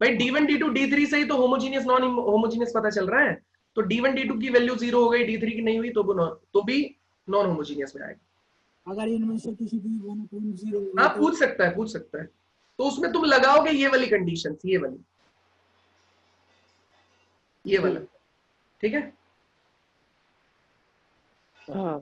भाई। D1 D2 D3 से ही तो होमोजीनियस नॉन होमोजीनियस पता चल रहा है। तो D1 D2 की वैल्यू 0 हो गई, D3 की नहीं हुई तो भी नॉन होमोजीनियस में आएगा। अगर इनमें से किसी की 1.0 हाँ पूछ सकता है। तो उसमें तुम लगाओगे ये वाली कंडीशन, ये वाला, ठीक है। हाँ